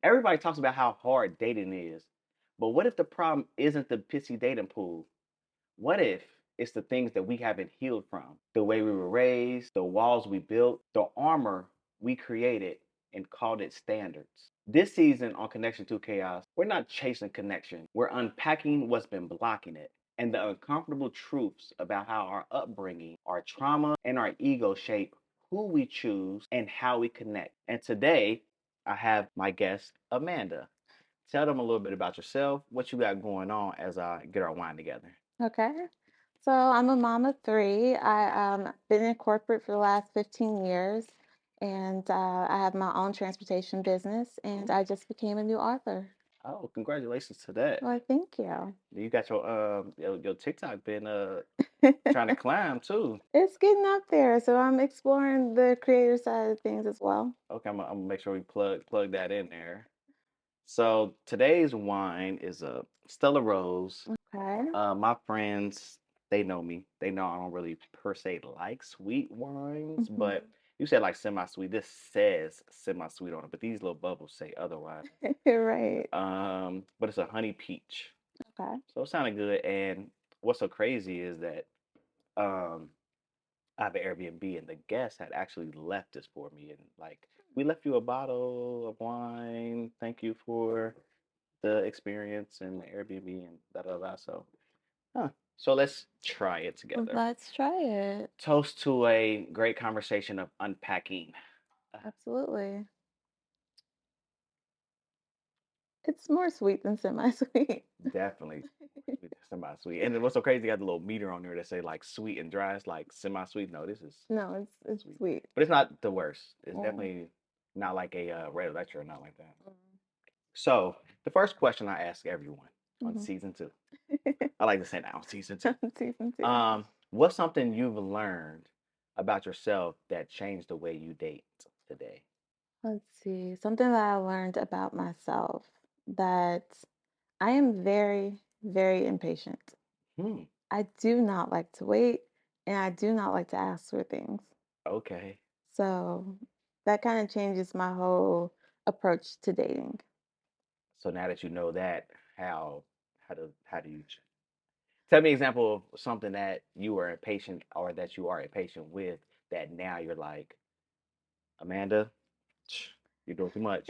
Everybody talks about how hard dating is, but what if the problem isn't the pissy dating pool? What if it's the things that we haven't healed from? The way we were raised, the walls we built, the armor we created and called it standards. This season on Connection Thru Chaos, we're not chasing connection. We're unpacking what's been blocking it and the uncomfortable truths about how our upbringing, our trauma, and our ego shape who we choose and how we connect. And today, I have my guest, Amanda. Tell them a little bit about yourself, what you got going on as I get our wine together. Okay. So I'm a mom of three. I been in corporate for the last 15 years, and I have my own transportation business, and I just became a new author. Oh, congratulations to that. Well, thank you. You got your TikTok been trying to climb too. It's getting up there, so I'm exploring the creator side of things as well. Okay, I'm gonna make sure we plug that in there. So today's wine is a Stella Rose. Okay. My friends, they know me. They know I don't really per se like sweet wines, but Mhm. you said like semi-sweet. This says semi-sweet on it, but these little bubbles say otherwise. You're right. But it's a honey peach. Okay. So it sounded good. And what's so crazy is that um I have an Airbnb and the guest had actually left this for me and like we left you a bottle of wine. Thank you for the experience and the Airbnb and da da da. So huh. So let's try it together. Let's try it. Toast to a great conversation of unpacking. Uh, Absolutely. It's more sweet than semi-sweet. Definitely semi-sweet. And then what's so crazy, got the little meter on there that say like sweet and dry. It's like semi-sweet. No, this is No, it's sweet. sweet. But it's not the worst. It's Mm, definitely not like a red lecture or not like that. mm, So the first question I ask everyone on mhm. season two, I like to say that on season two. Season two. What's something you've learned about yourself that changed the way you date today? Let's see. Something that I learned about myself that I am very, very impatient. Hmm. I do not like to wait and I do not like to ask for things. Okay. So that kind of changes my whole approach to dating. So now that you know that, how do you tell me an example of something that you were impatient or that you are impatient with that now you're like, Amanda, you're doing too much.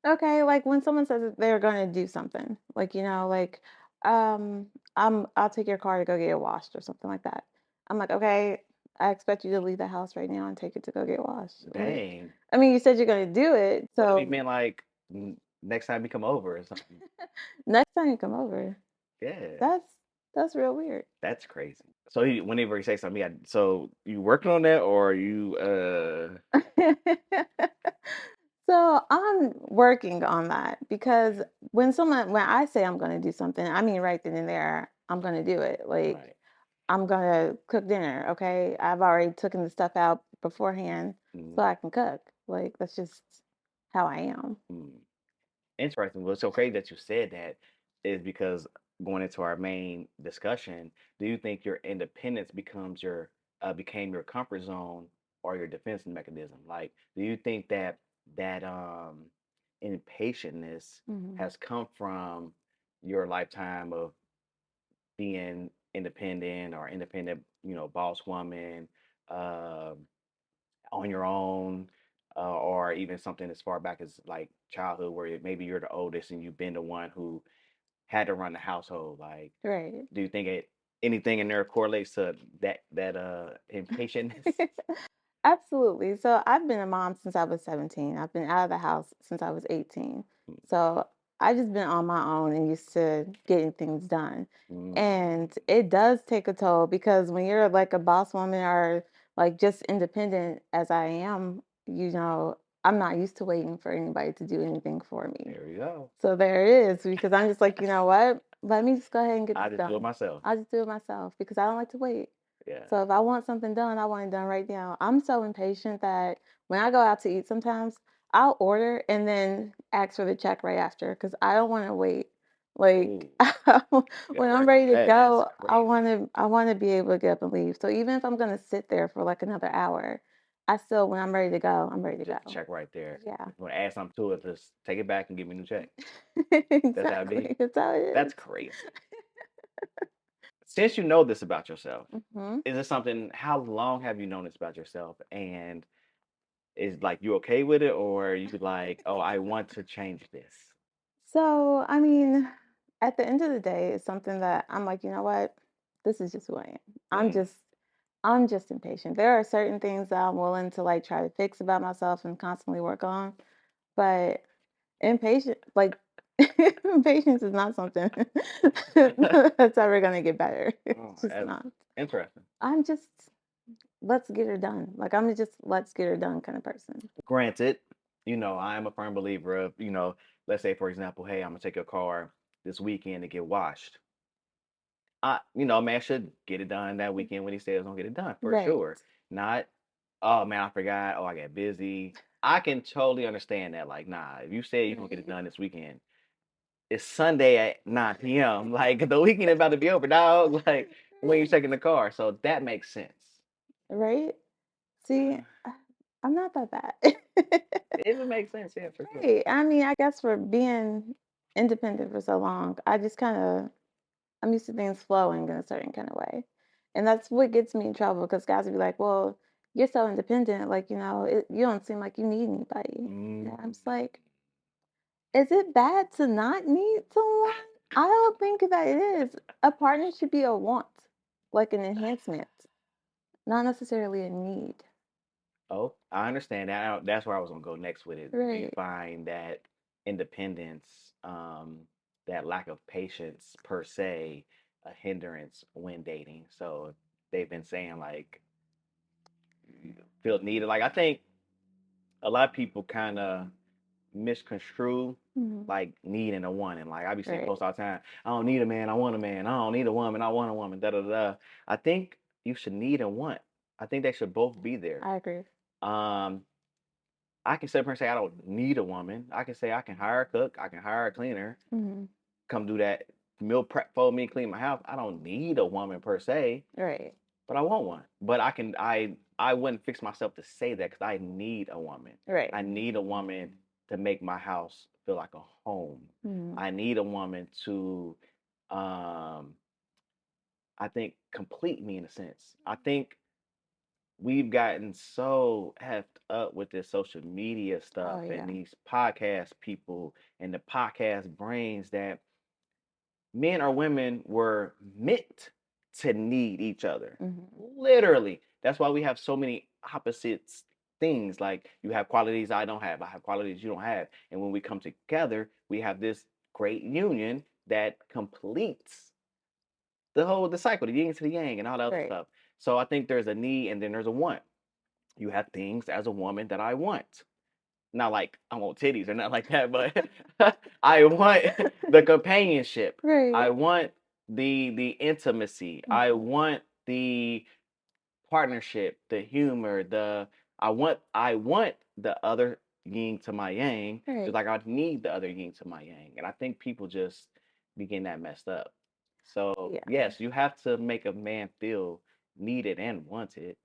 Okay, like when someone says that they're going to do something, like like um I'll take your car to go get it washed or something like that. I'm like, "Okay, I expect you to leave the house right now and take it to go get washed." Like, Dang. I mean, you said you're going to do it, What if you so meant like next time you come over or something? next time you come over, Yeah. that's that's real weird. That's crazy. So whenever he say something, yeah. So you working on that, or you? So I'm working on that because when I say I'm going to do something, I mean right then and there, I'm going to do it. Like Right. I'm going to cook dinner, okay? I've already taken the stuff out beforehand Mm, so I can cook. Like that's just how I am. mm. Interesting. What's so crazy that you said that is because going into our main discussion, do you think your independence became your comfort zone or your defense mechanism? Like, do you think that that impatientness Mhm. has come from your lifetime of being independent or independent, boss woman, um, on your own, or even something as far back as like childhood where maybe you're the oldest and you've been the one who had to run the household. Like, Right. do you think anything in there correlates to that impatientness? Absolutely. So I've been a mom since I was 17. I've been out of the house since I was 18. So I've just been on my own and used to getting things done. Mm, And it does take a toll because when you're like a boss woman or like just independent as I am, I'm not used to waiting for anybody to do anything for me. there we go. So there it is because I'm just like, you know what? Let me just go ahead and get I this just do it done. myself. I'll just do it myself because I don't like to wait. Yeah. So if I want something done, I want it done right now. I'm so impatient that when I go out to eat sometimes, I'll order and then ask for the check right after because I don't want to wait. Like Ooh, you gotta when worry I'm about ready to that. That's go, I crazy. want to I want to be able to get up and leave. So even if I'm going to sit there for like another hour, I still, when I'm ready to go, I'm ready to Just a go. check right there. Yeah. If you want to add something to it, just take it back and give me a new check. That's how it be. Exactly. That's how it That's is. crazy. Since you know this about yourself, Hmm. is it something? How long have you known this about yourself? And is like you okay with it, or you like, oh, I want to change this? So, I mean, at the end of the day, it's something that I'm like, you know what? This is just who I am. Mm, I'm just impatient. There are certain things that I'm willing to like try to fix about myself and constantly work on, but impatient, like impatience is not something that's ever gonna get better. oh, It's just that's not. interesting. I'm just let's get her done. Like I'm just let's get her done kind of person. Granted, I am a firm believer of, let's say for example, hey, I'm gonna take your car this weekend to get washed. Man should get it done that weekend when he says gonna get it done for Right. sure. Not, oh man, I forgot. Oh, I got busy. I can totally understand that. Like, nah, if you say you're gonna get it Right. done this weekend, it's Sunday at 9 p.m. Like the weekend is about to be over, dog. Like when you're Right. taking the car. So that makes sense. Right? See, I'm not that bad. It would make sense, yeah, for sure. Right. I mean, I guess for being independent for so long, I just kind of I'm used to things flowing in a certain kind of way. And that's what gets me in trouble because guys will be like, well, you're so independent. Like, you don't seem like you need anybody. Mm, Yeah, I'm just like, is it bad to not need someone? I don't think that it is. A partner should be a want, like an enhancement, not necessarily a need. oh, I understand that. That's where I was gonna go next with it. Do you Right. find that independence, that lack of patience per se, a hindrance when dating? So they've been saying like you feel needed. Like I think a lot of people kind of misconstrue Mhm. like needing a woman. Like I be seeing Right. posts all the time. I don't need a man. I want a man. I don't need a woman. I want a woman. Da da da. I think you should need and want. I think they should both be there. I agree. Um, I can sit up here and say I don't need a woman. I can say I can hire a cook. I can hire a cleaner. Mhm. Come do that meal prep for me, clean my house. I don't need a woman per se, Right. but I want one. But I wouldn't fix myself to say that because I need a woman. Right. I need a woman to make my house feel like a home. Mhm. I need a woman to, um, I think, complete me in a sense. I think we've gotten so effed up with this social media Oh stuff and yeah. these podcast people and the podcast brains that men or women were meant to need each other. Mhm. Literally. That's why we have so many opposites things. Like you have qualities I don't have, I have qualities you don't have. And when we come together, we have this great union that completes the cycle, the yin to the yang and all that other Right. stuff. So I think there's a need and then there's a want. You have things as a woman that I want. Not like I want titties or not like that, but I want the companionship. I Right. want the intimacy. I Mhm. want the partnership, the humor, I want the other yin to my yang, just Right. like I need the other yin to my yang. And I think people just begin that messed up. So Yeah. yes, you have to make a man feel needed and wanted.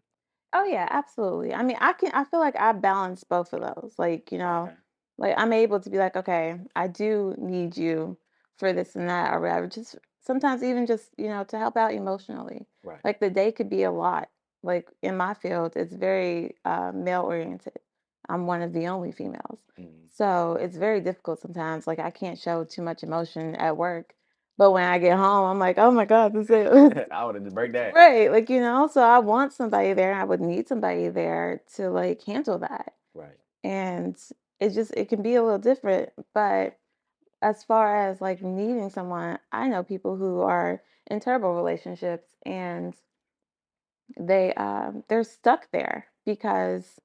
Oh yeah, absolutely. I mean, I feel like I balance both of those. Like, Okay. like I'm able to be like, okay, I do need you for this and that or whatever. Just sometimes even just, to help out emotionally. Right. Like the day could be a lot. Like in my field, it's very male oriented. I'm one of the only females. Mm. So it's very difficult sometimes. Like I can't show too much emotion at work. But when I get home, I'm like, oh my God, this is I would have just break that. right, like, so I want somebody there, I would need somebody there to, like, handle that, Right. and it can be a little different, but as far as, like, needing someone, I know people who are in terrible relationships, and they're stuck there because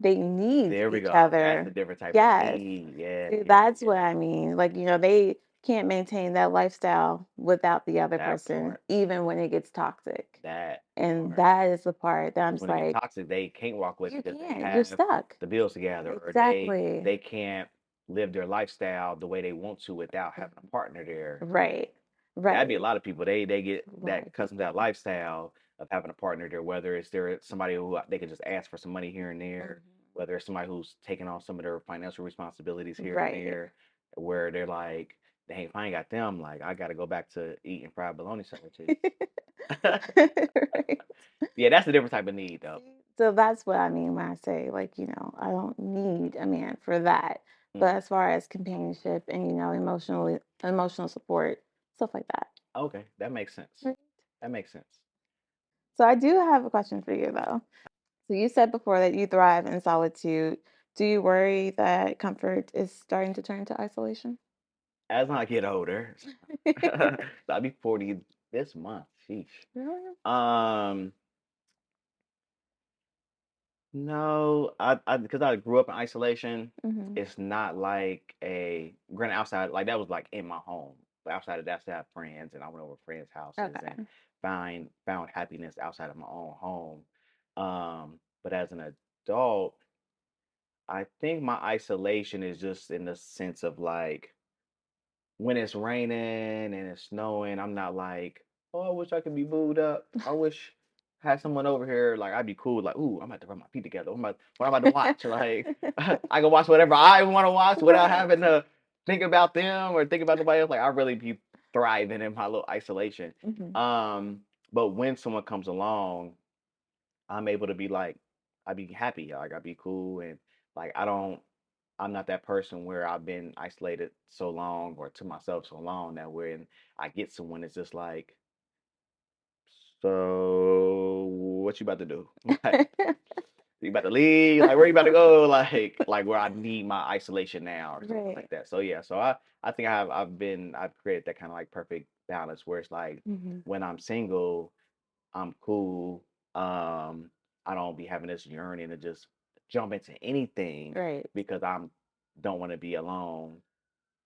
they need There we each go. That's a other. different type of Yes. need. Yeah, See, yeah, that's what yeah. I mean, like, they can't maintain that lifestyle without the other That person, part. even when it gets toxic. That And part. that is the part that I'm Because just when it gets like, toxic, they can't walk away you because they can't, you're have stuck. the bills together, or they Exactly. they can't live their lifestyle the way they want to without having a partner there. Right. That'd be a Right. lot of people. They get that Right. accustomed to that lifestyle of having a partner there, whether it's there somebody who they can just ask for some money here and there, Mhm. whether it's somebody who's taking on some of their financial responsibilities here and Right. there, where they're like, dang, if I ain't got them, like I gotta go back to eating fried bologna sandwiches. Right. Yeah, that's a different type of need though. See, so that's what I mean when I say, like, I don't need a man for that. Mm, But as far as companionship and, emotional support, stuff like that. okay, that makes sense. Right. That makes sense. So I do have a question for you though. So you said before that you thrive in solitude. Do you worry that comfort is starting to turn to isolation? As I get older, I'll be 40 this month. Sheesh. Really? Um, no, I because I grew up in isolation. Hmm. It's not like a granted outside like that was like in my home. But outside of that, I still have friends, and I went over to friends' houses and Okay. found happiness outside of my own home. But as an adult, I think my isolation is just in the sense of like when it's raining and it's snowing, I'm not like, oh, I wish I could be booed up. I wish I had someone over here. Like I'd be cool. Like, ooh, I'm about to rub my feet together. What I'm about to watch. Like I can watch whatever I want to watch without Right. having to think about them or think about nobody else. Like I really be thriving in my little isolation. Hmm. Um, but when someone comes along, I'm able to be like, I'd be happy. Like I'd be cool and like I'm not that person where I've been isolated so long or to myself so long that when I get someone, it's just like, so what you about to do? Like, you about to leave? Like, where you about to go? Like where I need my isolation now or something like Right. that. So yeah, so I think I've created that kind of like perfect balance where it's like Hmm. when I'm single, I'm cool. Um, I don't be having this yearning to just jump into anything Right. because I'm don't want to be alone.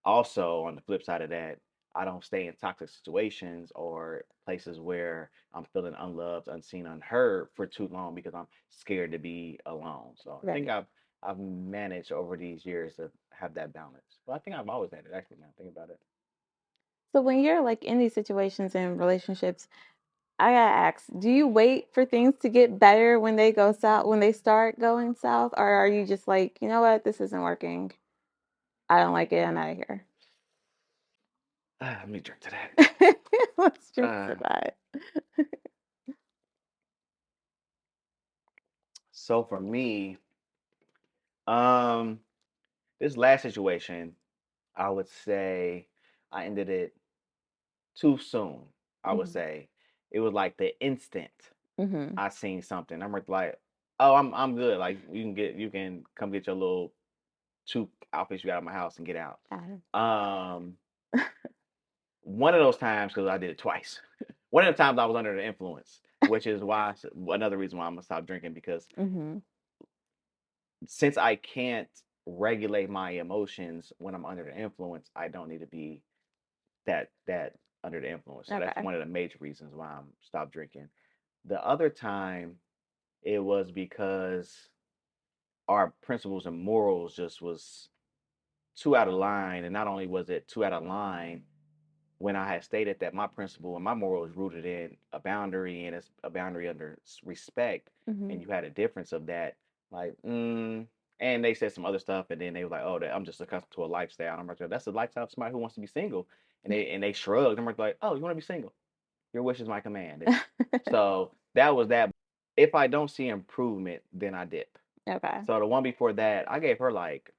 Also, on the flip side of that, I don't stay in toxic situations or places where I'm feeling unloved, unseen, unheard for too long because I'm scared to be alone. So I think Right. I've managed over these years to have that balance. Well, I think I've always had it actually. Now think about it. So when you're like in these situations and relationships, I gotta ask, do you wait for things to get better when they go south, when they start going south, or are you just like, you know what, this isn't working. I don't like it. I'm out of here. Let me drink to that. Let's drink to Uh, that. so for me, um, this last situation, I would say I ended it too soon. I would Hmm. say it was like the instant Hmm. I seen something. Like, oh, I'm good. Like you can come get your little two outfits you got at my house and get out. Adam. Um, one of those times because I did it twice. One of the times I was under the influence, which is why another reason why I'm gonna stop drinking because Hmm. since I can't regulate my emotions when I'm under the influence, I don't need to be that under the influence. So that's Okay. one of the major reasons why I'm stopped drinking. The other time it was because our principles and morals just was too out of line. And not only was it too out of line, when I had stated that my principle and my moral is rooted in a boundary and it's a boundary under respect, Hmm. and you had a difference of that, like, and they said some other stuff, and then they were like, "Oh, that I'm just accustomed to a lifestyle." And I'm like, "That's the lifestyle of somebody who wants to be single," and they shrugged. I'm like, "Oh, you want to be single? Your wish is my command." So that was that. If I don't see improvement, then I dip. Okay. So the one before that, I gave her like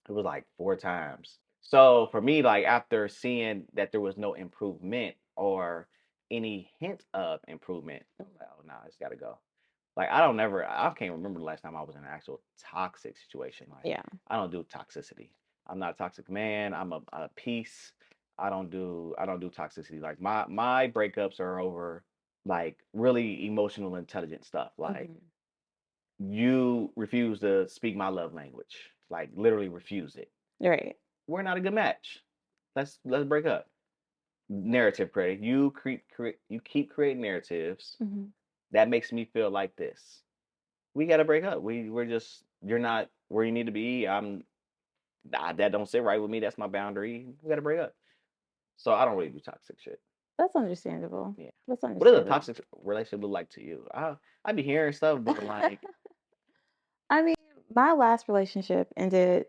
it was like 4 times. So for me, like after seeing that there was no improvement or any hint of improvement, I was like, oh no, it's gotta go. Like I can't remember the last time I was in an actual toxic situation. Like Yeah. I don't do toxicity. I'm not a toxic man. I'm a peace. I don't do toxicity. Like my breakups are over like really emotional intelligent stuff. Like Hmm. you refuse to speak my love language. Like literally refuse it. Right. We're not a good match. Let's break up. Narrative creating. You keep creating narratives Hmm. that makes me feel like this. We got to break up. We're just you're not where you need to be. That don't sit right with me. That's my boundary. We got to break up. So I don't really do toxic shit. That's understandable. Yeah. That's What does a understandable. toxic relationship look like to you? I be hearing stuff, but like, I mean, my last relationship ended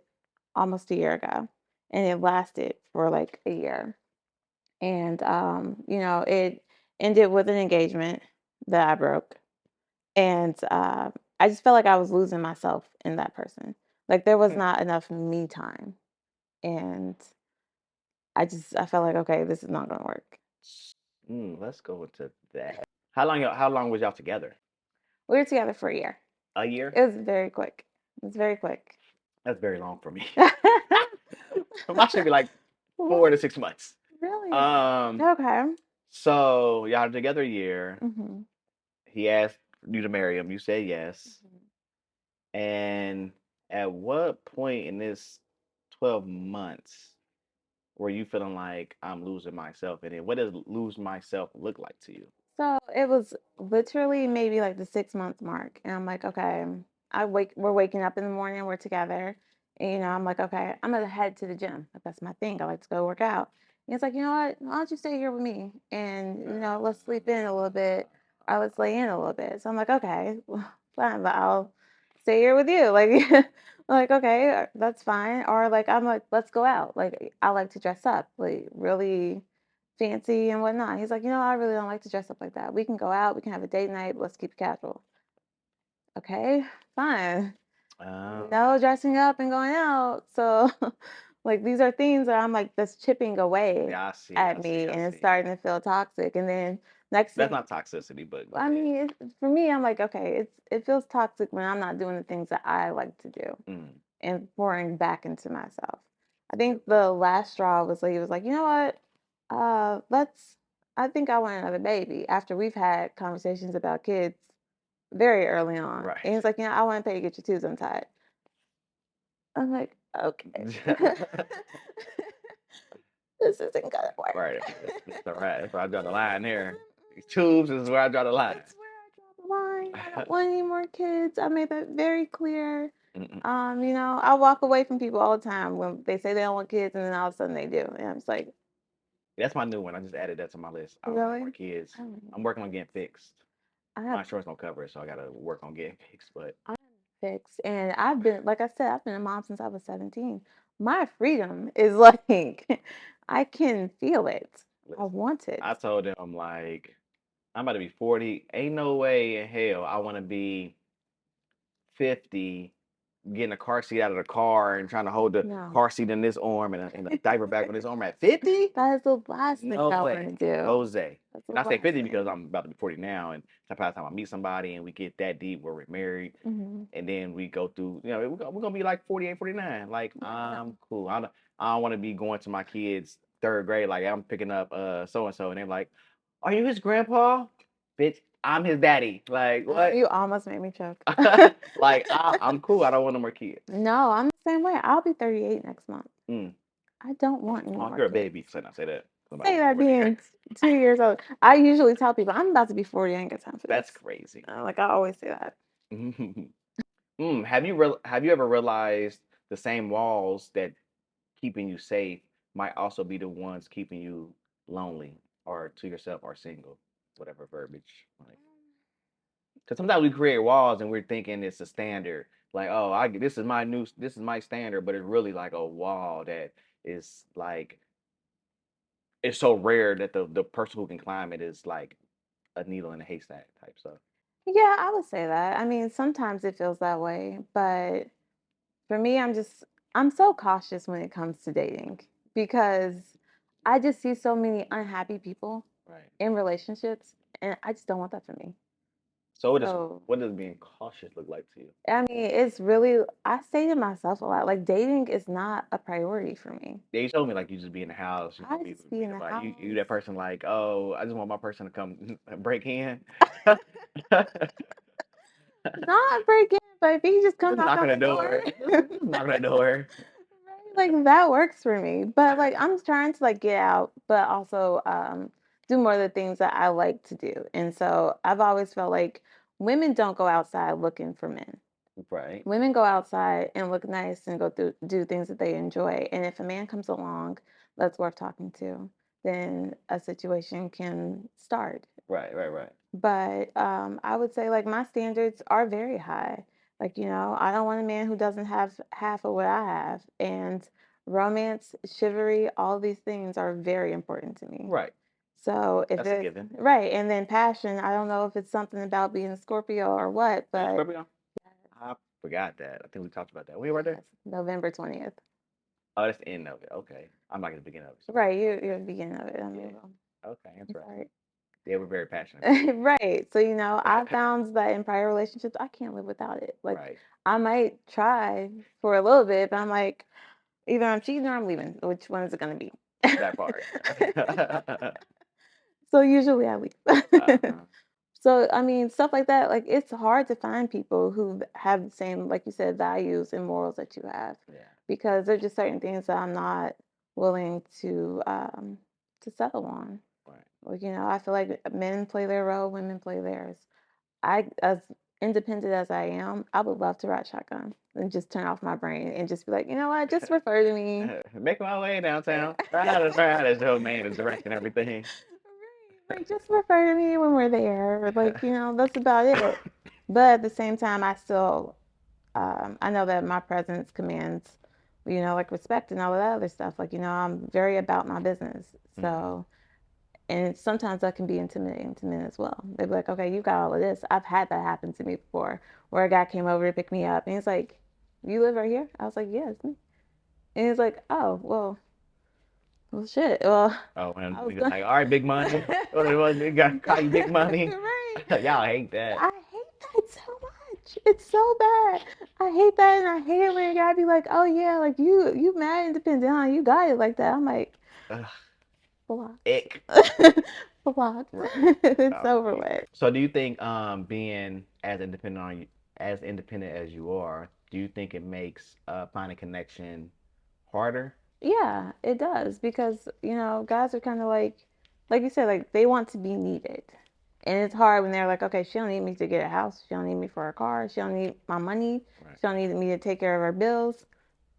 almost a year ago, and it lasted for like a year. And it ended with an engagement that I broke. And I just felt like I was losing myself in that person. Like there was hmm, not enough me time. And I felt like, okay, this is not gonna work. let's go into that. How long was y'all together? We were together for a year. A year? It was very quick. It was very quick. That's very long for me. Mine should be like What? 4 to 6 months. Really? Um, Okay. so y'all together a year. Hmm. He asked you to marry him. You said yes. Hmm. And at what point in this 12 months were you feeling like I'm losing myself? And then what does lose myself look like to you? So it was literally maybe like the 6 month mark. And I'm like, okay, we're waking up in the morning, we're together. And I'm like, okay, I'm gonna head to the gym. Like that's my thing. I like to go work out. And it's like, you know what? Why don't you stay here with me? And let's sleep in a little bit or let's lay in a little bit. So I'm like, okay, well, fine, but I'll stay here with you. Like like, okay, that's fine. Or like I'm like, let's go out. Like I like to dress up, like really fancy and whatnot. He's like, I really don't like to dress up like that. We can go out, we can have a date night, but let's keep it casual. Okay, fine. Oh, No dressing up and going out. So, like, these are things that I'm like, that's chipping away yeah, I see, at I see, me I and it's see. starting to feel toxic. And then next That's thing, not toxicity, but go I ahead. mean, for me, I'm like, okay, it feels toxic when I'm not doing the things that I like to do Mm, and pouring back into myself. I think okay. the last straw was like he was like, you know what? Let's I think I want another baby after we've had conversations about kids very early on. Right. And he's like, I want to pay to get your tubes untied. I'm like, okay. This isn't gonna work. Right. That's all right. That's where I draw the line here. These tubes is where I draw the line. It's where I draw the line. I don't want any more kids. I made that very clear. Mm-mm. I walk away from people all the time when they say they don't want kids and then all of a sudden they do. And I'm just like, That's my new one. I just added that to my list. I don't want any more really? kids. Oh, I'm working on getting fixed. I My have insurance don't cover it, so I gotta work on getting fixed. But I'm fixed. And I've been, like I said, I've been a mom since I was 17. My freedom is like, I can feel it. I listen, want it. I told them like I'm about to be 40. Ain't no way in hell I want to be 50, getting a car seat out of the car and trying to hold the No, car seat in this arm and a diaper bag on this arm at 50. that is the last thing No I want way, to do. Jose. That's And the I say last 50 because thing. I'm about to be 40 now, and by the time I meet somebody and we get that deep where we're married, Hmm. and then we go through, we're gonna be like 48, 49. Like, Yeah, I'm no. cool. I don't want to be going to my kids' third grade, like I'm picking up so and so, and they're like, "Are you his grandpa?" Bitch, I'm his daddy. Like, what? You almost made me choke. Like, I'm cool. I don't want no more kids. No, I'm the same way. I'll be 38 next month. Mm. I don't want any Oh, more you're a kids. baby. So not say that. I'm about to Say be that 40. being 2 years old. I usually tell people I'm about to be 40. I ain't got time for this. That's crazy. Like I always say that. Have you ever realized the same walls that keeping you safe might also be the ones keeping you lonely or to yourself or single, whatever verbiage. Like, because sometimes we create walls and we're thinking it's a standard. Like, oh, this is my standard, but it's really like a wall that is like it's so rare that the person who can climb it is like a needle in a haystack type stuff. Yeah, I would say that. I mean, sometimes it feels that way, but for me, I'm so cautious when it comes to dating because I just see so many unhappy people Right. in relationships and I just don't want that for me. So So, what does being cautious look like to you? I mean, it's really I say to myself a lot, like dating is not a priority for me. Yeah, you told me like you just be in the house, I just be be in the like you house. that person like, oh, I just want my person to come break in. Not break in, but if he just come Just knock knock on on the the door. door. Just knock on the door. Right, like that works for me. But like I'm trying to like get out, but also do more of the things that I like to do. And so I've always felt like women don't go outside looking for men. Right. Women go outside and look nice and go through do things that they enjoy. And if a man comes along, that's worth talking to. then a situation can start. Right, right, right. But I would say like my standards are very high. Like, I don't want a man who doesn't have half of what I have. And romance, chivalry, all these things are very important to me. Right. So if That's a it's given. right, and then passion, I don't know if it's something about being a Scorpio or what, Are you but Scorpio? I forgot that. I think we talked about that. We were there. yes, November 20th. Oh, that's the end of it. Okay. I'm not at the beginning of it, so Right, you're okay. the beginning of it. I Yeah. mean, well, Okay, I'm interesting. sorry. Yeah, we're very passionate about Right. So, I it. found that in prior relationships, I can't live without it. Like, Right. I might try for a little bit, but I'm like, either I'm cheating or I'm leaving. Which one is it going to be? That part. So, usually I leave. Uh-huh. So, I mean, stuff like that, like, it's hard to find people who have the same, like you said, values and morals that you have, Yeah. because there's just certain things that I'm not willing to settle on. Right. Like, I feel like men play their role, women play theirs. As independent as I am, I would love to ride shotgun and just turn off my brain and just be like, you know what, just refer to me. Make my way downtown. Right as the whole man is directing everything. Right, like just refer to me when we're there. Like, that's about it. But at the same time, I know that my presence commands, like respect and all of that other stuff. Like, I'm very about my business. Hmm. So, and sometimes that can be intimidating to men as well. They'd be like, okay, you got all of this. I've had that happen to me before, where a guy came over to pick me up and he's like, you live right here? I was like, yeah, it's me. And he's like, oh, well, shit. Well, Oh, and I was we was going like, all right, big money. What it was, we got to call you big money. right. Y'all hate that. I hate that so much. It's so bad. I hate that, and I hate it when a guy be like, "Oh yeah, like you mad independent, huh? You got it like that." I'm like, Ugh, blocked, ick. blocked. Right. It's No, over me either. with. So do you think being as independent as you are, do you think it makes finding connection harder? Yeah, it does because guys are kind of like you said, like they want to be needed, and it's hard when they're like, okay, she don't need me to get a house, she don't need me for a car, she don't need my money, Right. she don't need me to take care of her bills.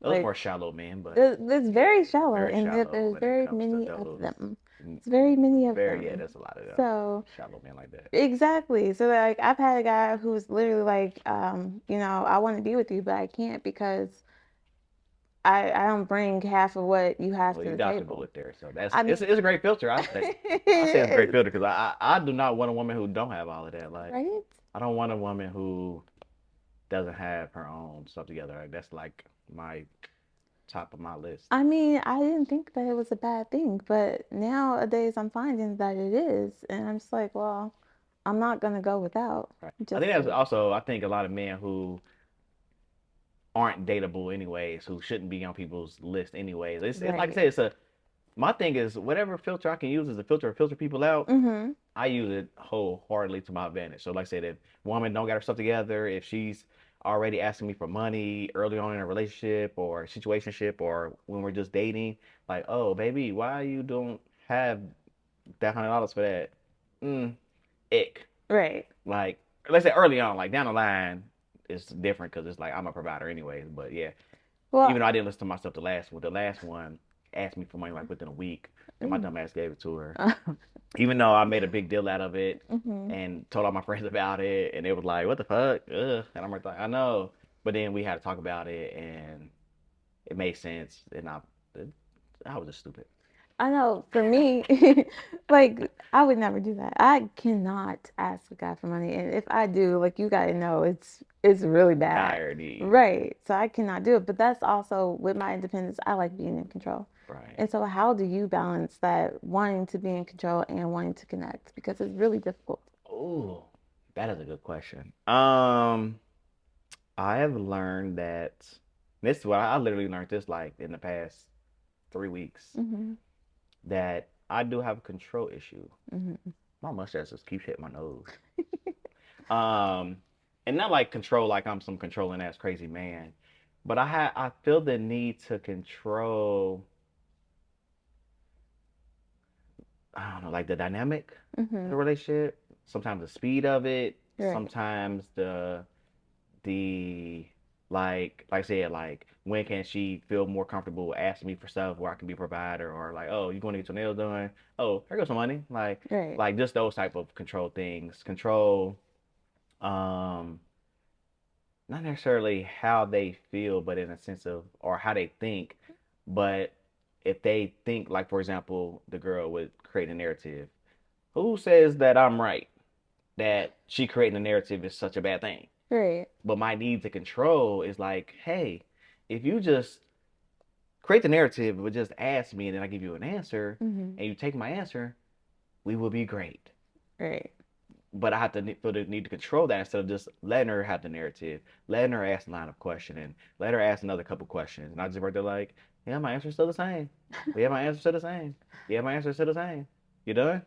Those Like more shallow men, but it's yeah, very shallow, very and shallow there's when it very comes to many of those. them. It's very many of Very, yeah, them. there's a lot of them. So Shallow men like that. exactly. So like I've had a guy who's literally like, I want to be with you, but I can't because I don't bring half of what you have Well, to you the dodged a table. bullet there. So that's I mean, it's a great filter. I say. I say it's a great it is, filter because I do not want a woman who don't have all of that. Like right? I don't want a woman who doesn't have her own stuff together. Like, that's like my top of my list. I mean, I didn't think that it was a bad thing, but nowadays I'm finding that it is, and I'm just like, well, I'm not gonna go without Right. I think just that's to, also I think a lot of men who aren't dateable anyways, who shouldn't be on people's list anyways. It's like I right. said, it's a my thing is whatever filter I can use as a filter to filter people out, Mm-hmm. I use it wholeheartedly to my advantage. So like I said, if woman don't got her stuff together, if she's already asking me for money early on in a relationship or situationship or when we're just dating, like, oh baby, why you don't have that $100 for that? Mm, ick. Right. Like let's say early on, like down the line, it's different because it's like I'm a provider anyways. But yeah, Well, even though I didn't listen to myself the last one asked me for money like within a week, and my mm. dumb ass gave it to her. Even though I made a big deal out of it Mm-hmm. and told all my friends about it, and it was like, what the fuck? Ugh. And I'm like, I know. But then we had to talk about it, and it made sense, and I was just stupid. I know for me, like I would never do that. I cannot ask a guy for money, and if I do, like you gotta know, it's really bad, Entirety. right? So I cannot do it. But that's also with my independence. I like being in control, Right. and so how do you balance that wanting to be in control and wanting to connect? Because it's really difficult. Ooh, that is a good question. I have learned that this is what I literally learned this like in the past 3 weeks Hmm. that I do have a control issue. Hmm. My mustache just keeps hitting my nose. Um, and not like control like I'm some controlling ass crazy man, but I feel the need to control. I don't know, like the dynamic of Hmm. the relationship. Sometimes the speed of it. Right. Sometimes the Like I said, like when can she feel more comfortable asking me for stuff where I can be a provider, or like, oh, you going to get your nails done? Oh, here goes some money. Right. Like just those type of control things. Control, um, not necessarily how they feel, but in a sense of or how they think. But if they think, like for example, the girl would create a narrative. Who says that I'm right? That she creating a narrative is such a bad thing. Right. But my need to control is like, hey, if you just create the narrative, but just ask me and then I give you an answer, Mhm. and you take my answer, we will be great. Right. But I have to feel the need to control that instead of just letting her have the narrative, letting her ask a line of questioning, let her ask another couple questions, and I just right there like, yeah, my answer's still the same. Yeah, my answer's still the same. Yeah, my answer's still the same. You done?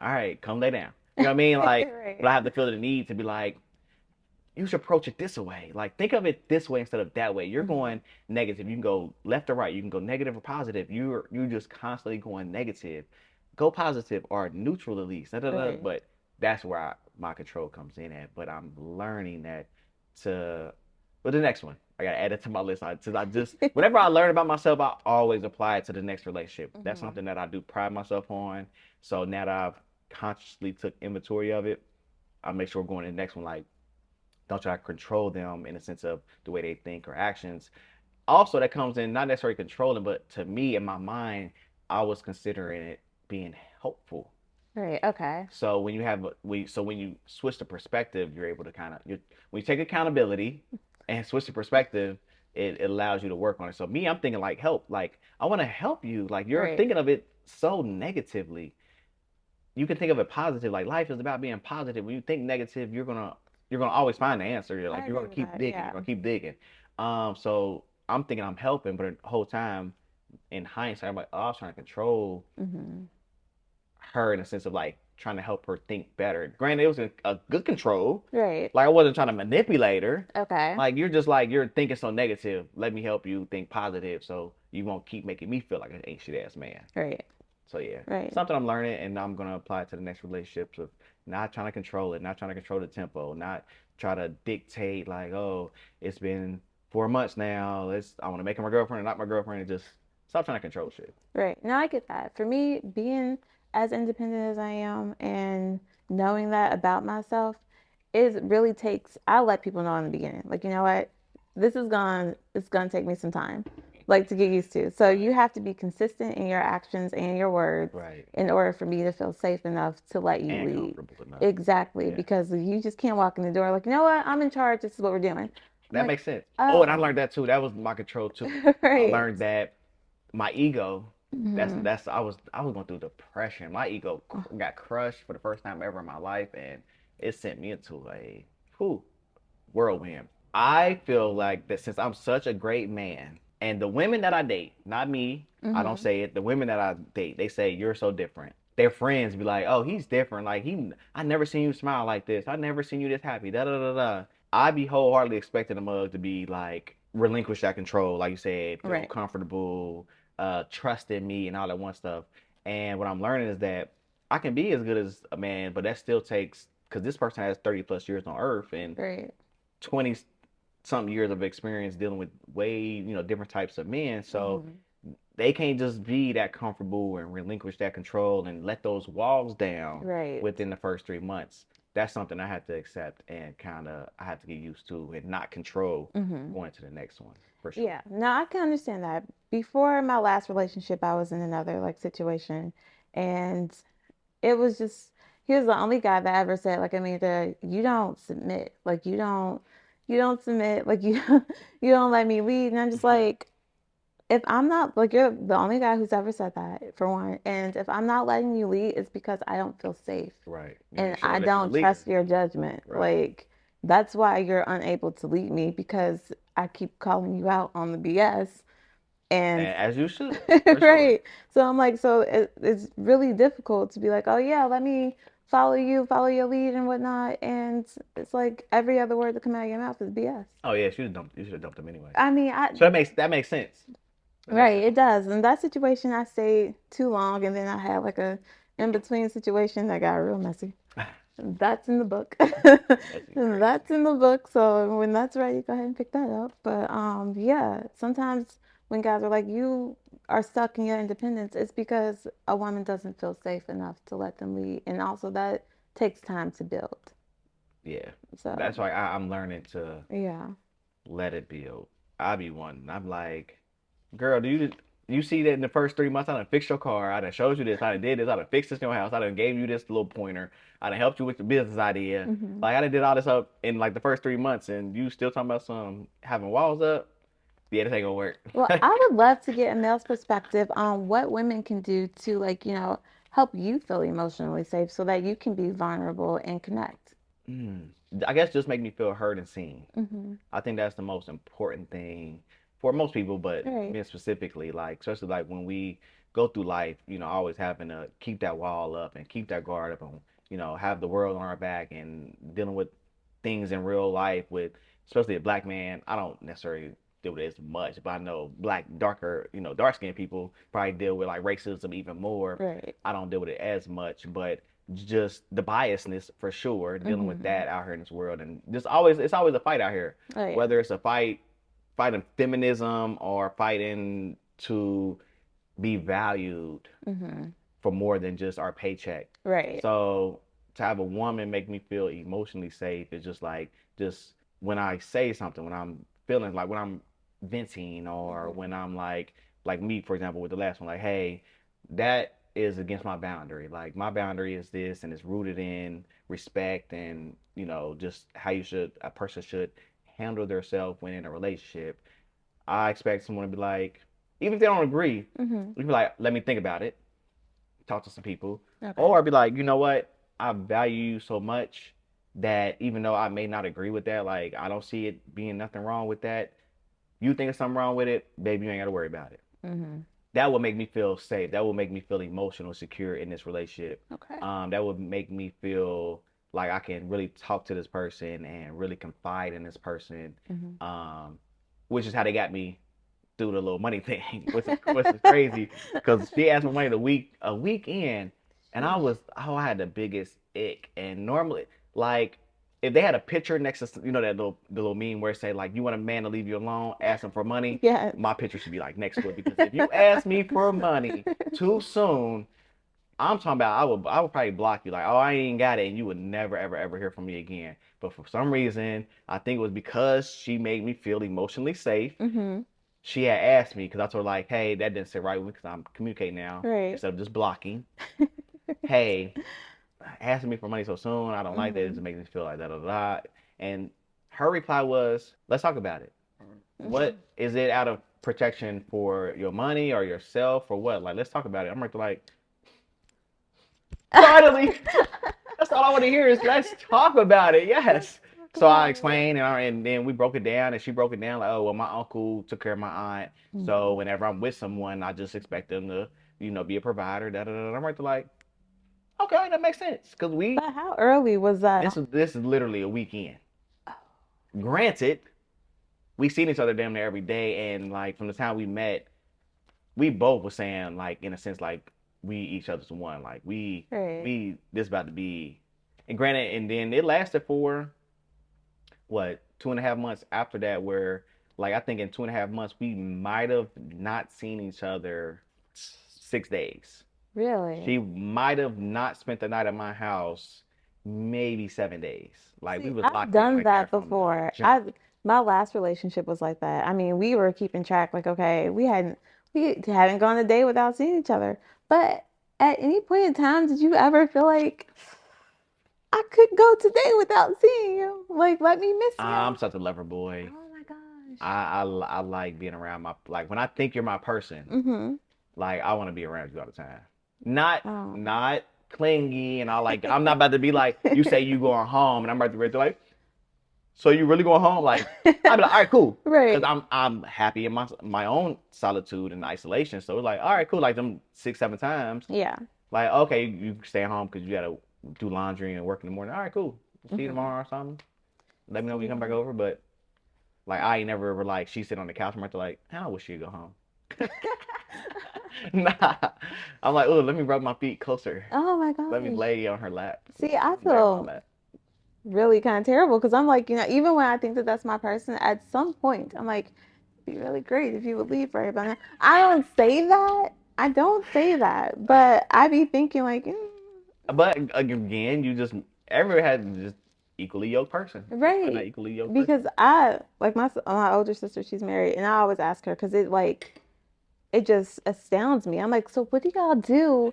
All right, come lay down. You know what I mean? Like, but Right. I have to feel the need to be like, you should approach it this way. Like, think of it this way instead of that way. You're Mhm. going negative. You can go left or right. You can go negative or positive. You're just constantly going negative. Go positive or neutral at least. Da, da, da. Right. But that's where my control comes in at. But I'm learning that to. But the next one, I gotta add it to my list. I just whatever I learn about myself, I always apply it to the next relationship. That's Mhm. something that I do pride myself on. So now that I've consciously took inventory of it, I make sure we're going to the next one like don't try to control them in the sense of the way they think or actions. Also, that comes in not necessarily controlling, but to me in my mind, I was considering it being helpful. Right. Okay. So when you switch the perspective, you're able to when you take accountability and switch the perspective, it allows you to work on it. So me, I'm thinking like help, like I want to help you. Like you're Right. thinking of it so negatively. You can think of it positive. Like life is about being positive. When you think negative, you're gonna always find the answer. You're I like you're agree gonna with keep that. digging. You're Yeah. gonna keep digging. So I'm thinking I'm helping, but the whole time in hindsight, I'm like, oh, I was trying to control Mhm. her in a sense of like trying to help her think better. Granted, it was a good control. Right. Like I wasn't trying to manipulate her. Okay. Like you're just like you're thinking so negative. Let me help you think positive, so you won't keep making me feel like an ain't shit ass man. Right. So yeah, Right. something I'm learning, and I'm gonna apply it to the next relationships of not trying to control it, not trying to control the tempo, not try to dictate like, oh, it's been 4 months now. I want to make her my girlfriend or not my girlfriend. And just stop trying to control shit. Right. No, I get that. For me, being as independent as I am and knowing that about myself, it really takes, I let people know in the beginning, like, you know what, it's gonna take me some time, like to get used to. So Right. you have to be consistent in your actions and your words Right. in order for me to feel safe enough to let you And lead. comfortable enough. Exactly. Yeah. Because you just can't walk in the door like, you know what, I'm in charge. This is what we're doing. I'm That like, makes sense. Oh, and I oh, learned that too. That was my control too. I right. learned that my ego. Hmm. I was going through depression. My ego got crushed for the first time ever in my life, and it sent me into a whew, whirlwind. I feel like that since I'm such a great man, and the women that I date, not me, I don't Hmm. say it. The women that I date, they say you're so different. Their friends be like, "Oh, he's different. Like I never seen you smile like this. I never seen you this happy." Da da da da. I be wholeheartedly expecting a mug to be like relinquish that control, like you said, feel Right. comfortable, trust in me, and all that one stuff. And what I'm learning is that I can be as good as a man, but that still takes because this person has 30 plus years on Earth and Right. 20 something years of experience dealing with way different types of men. So Hmm. they can't just be that comfortable and relinquish that control and let those walls down Right. within the first 3 months. That's something I have to accept and I have to get used to and not control Hmm. going to the next one for sure. Yeah, no, I can understand that. Before my last relationship, I was in another like situation, and it was just he was the only guy that ever said like, Amanda, you don't submit, like you don't submit, like you you don't let me lead, and I'm just like, if I'm not like you're the only guy who's ever said that for one, and if I'm not letting you lead, it's because I don't feel safe Right. You ain't and I showing that you're a don't leader. trust your judgment. Right. Like that's why you're unable to lead me because I keep calling you out on the BS. And And as you should, for sure. right. So I'm like, so it's really difficult to be like, oh yeah, let me follow you, follow your lead and whatnot. And it's like every other word that come out of your mouth is BS. Oh yeah, you should have dumped him anyway. I mean, I So that makes sense. That makes right, sense. it does. In that situation, I stayed too long, and then I had like a in between situation that got real messy. That's in the book. That's That's crazy. in the book. So when that's ready, go ahead and pick that up. But yeah, sometimes when guys are like, you are stuck in your independence, it's because a woman doesn't feel safe enough to let them lead. And also that takes time to build. Yeah. So That's why I'm learning to yeah. let it build. I be one. I'm like, girl, you see that in the first 3 months I done fixed your car, I done showed you this, I done did this, I done fixed this in your house, I done gave you this little pointer, I done helped you with the business idea. Hmm. Like I done did all this up in like the first 3 months and you still talking about some having walls up? Yeah, this ain't gonna work. Well, I would love to get a male's perspective on what women can do to, like, help you feel emotionally safe so that you can be vulnerable and connect. Mm. I guess just make me feel heard and seen. Hmm. I think that's the most important thing for most people, but Right. me specifically, like especially like when we go through life, always having to keep that wall up and keep that guard up and have the world on our back and dealing with things in real life with especially a black man. I don't necessarily deal with it as much, but I know black, darker, dark skinned people probably deal with like racism even more. Right. I don't deal with it as much, but just the biasness for sure, dealing with Hmm. that out here in this world, and just always it's always a fight out here, Oh yeah. whether it's a fighting feminism or fighting to be valued Hmm. for more than just our paycheck. Right. So to have a woman make me feel emotionally safe is just like just when I say something, when I'm feeling like when I'm venting or Hmm. when I'm like me for example with the last one, like hey, that is against my boundary. Like my boundary is this and it's rooted in respect and just how you should a person should handle themselves when in a relationship. I expect someone to be like, even if they don't agree, Hmm. you be like, let me think about it, talk to some people, Okay. or be like, you know what, I value you so much that even though I may not agree with that, like I don't see it being nothing wrong with that. You think there's something wrong with it, baby, you ain't got to worry about it. Hmm. That will make me feel safe. That will make me feel emotional, secure in this relationship. Okay. That would make me feel like I can really talk to this person and really confide in this person. Hmm. Um, which is how they got me through the little money thing, which is crazy because she asked for money a week in, and Sheesh. I had the biggest ick. And normally, like if they had a picture next to that the little meme where it say like you want a man to leave you alone, ask him for money, Yes. my picture should be like next to it because if you ask me for money too soon, I'm talking about I would probably block you like oh I ain't got it and you would never ever ever hear from me again. But for some reason, I think it was because she made me feel emotionally safe. Hmm. She had asked me because I told her like, hey, that didn't sit right with me because I'm communicating now Right. instead of just blocking. Hey, asking me for money so soon, I don't like that. It just Hmm. makes me feel like da da da. And her reply was, let's talk about it. Hmm. What is it out of protection for your money or yourself or what? Like, let's talk about it. I'm like, finally, that's all I want to hear is let's talk about it. Let's Yes. talk So I about it. explained and then we broke it down and she broke it down like, oh well, my uncle took care of my aunt, so Hmm. whenever I'm with someone, I just expect them to, be a provider. Da da da. I'm right to like, okay, that makes sense because But how early was this that? is this is literally a weekend. Granted, we seen each other damn near every day, and like from the time we met, we both were saying like in a sense like we each other's one. Like we Right. we this about to be, and granted, and then it lasted for what 2.5 months after that, where like I think in 2.5 months we might have not seen each other 6 days. Really? She might have not spent the night at my house maybe 7 days. Like we See, was I've locked in done like that that from the before. jump. My last relationship was like that. I mean, we were keeping track, like, okay, we hadn't gone a day without seeing each other. But at any point in time, did you ever feel like I could go today without seeing you? Like, let me miss I'm you. such a lover boy. Oh my gosh. I like being around my like when I think you're my person, Mm-hmm. like I want to be around you all the time. Not Oh. not clingy and all like I'm not about to be like you say you going home and I'm about to be like so you really going home like I'd be like all right cool because Right. I'm happy in my own solitude and isolation so it's like all right cool like them 6 7 times Yeah. like okay you stay home because you gotta do laundry and work in the morning all right cool see you Mm-hmm. tomorrow or something let me know when you come back Yeah. over but like I ain't never ever like she sit on the couch and I'm like I wish she'd go home. Nah. I'm like, oh, let me rub my feet closer. Oh my Let me gosh. lay on her lap. See, I Lay on my feel lap. really kind of terrible because I'm like, even when I think that that's my person, at some point, I'm like, it'd be really great if you would leave right about now. I don't say that. I don't say that, but I be thinking like, But again, you just everyone had just equally yoked person. Just find that right. equally yoked person. Because I like my older sister, she's married, and I always ask her because it just astounds me. I'm like, so what do y'all do?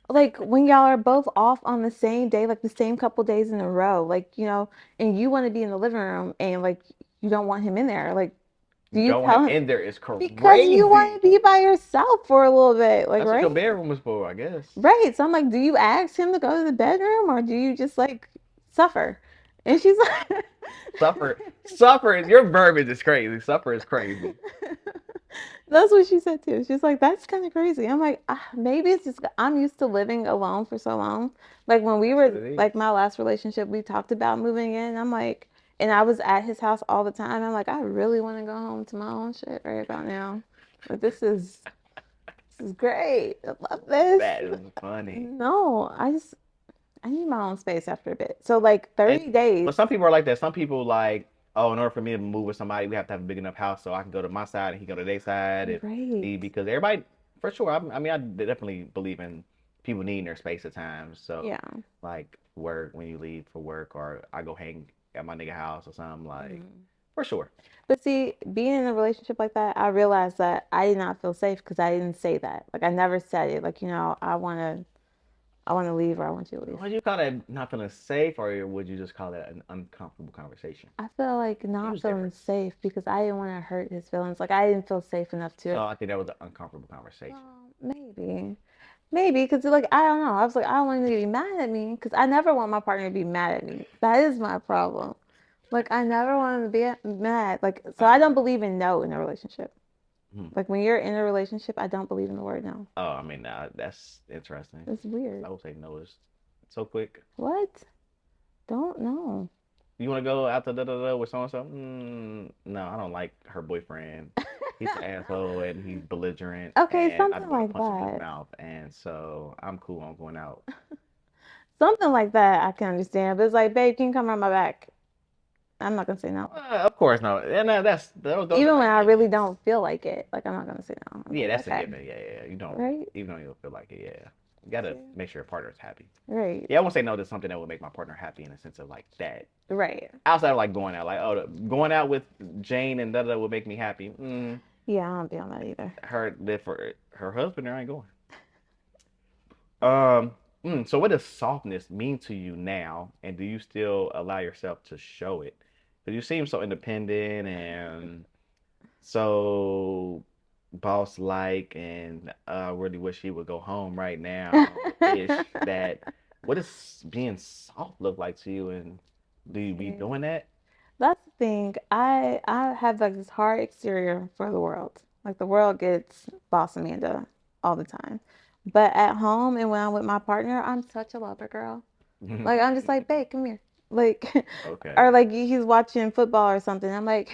Like when y'all are both off on the same day, like the same couple days in a row, like, and you want to be in the living room and like you don't want him in there. Like, do You you don't want tell him him in there. It's because you want crazy. to be by yourself for a little bit, like, That's what your right? bedroom was for, I guess. Right. So I'm like, do you ask him to go to the bedroom or do you just like suffer? And she's like, Suffer, suffer. Your verbiage is crazy. Suffer is crazy. that's what she said too. She's like, that's kind of crazy. I'm like, maybe it's just I'm used to living alone for so long. Like when we That's what were it is. like my last relationship, we talked about moving in. I'm like, and I was at his house all the time. I'm like, I really want to go home to my own shit right about now. Like this is great. I love this. That is funny. No, I need my own space after a bit. So like And 30 days. but some people are like that. Some people like, oh, in order for me to move with somebody, we have to have a big enough house so I can go to my side and he go to their side, and Right. because everybody, for sure. I mean, I definitely believe in people needing their space at times. So, Yeah. like work when you leave for work, or I go hang at my nigga house or something like, Mhm. for sure. But see, being in a relationship like that, I realized that I did not feel safe because I didn't say that. Like I never said it. Like, I want to leave or I want you to leave. Would you call that not feeling safe, or would you just call that an uncomfortable conversation? I feel like It not was feeling different. safe because I didn't want to hurt his feelings. Like I didn't feel safe enough to. So I think that was an uncomfortable conversation. Well, maybe because like I don't know. I was like I don't want him to be mad at me because I never want my partner to be mad at me. That is my problem. Like I never want him to be mad. Like so I don't believe in no in a relationship. Hmm. Like when you're in a relationship, I don't believe in the word no. Oh, I mean, that's interesting. It's weird. I would say no is so quick. What? Don't know. You want to go out to da da da with so and so? No, I don't like her boyfriend. He's an asshole and he's belligerent, Okay, and I something just want to like punch him in his that. mouth. And so I'm cool on going out. Something like that I can understand. But it's like, babe, can you come around my back? I'm not gonna say no. Of course, no, and those are Even when like I really givens. don't feel like it. Like I'm not gonna say no. I'm Yeah, like, that's a okay. given. Yeah, yeah. You don't, Right? even though you don't feel like it. Yeah, you gotta See? make sure your partner is happy. Right. Yeah, I won't say no to something that would make my partner happy in the sense of like that. Right. Outside of like going out, like oh, going out with Jane and da da would make me happy. Yeah, I don't be on that either. Her for her husband, there ain't going. Um. So what does softness mean to you now, and do you still allow yourself to show it? Because you seem so independent and so boss like, and I really wish he would go home right now ish. That what does being soft look like to you, and do you be See, doing that? that's the thing. I have like this hard exterior for the world. Like the world gets boss Amanda all the time. But at home and when I'm with my partner, I'm such a lover girl. Like I'm just like, babe, come here. Like, Okay. or like he's watching football or something. I'm like,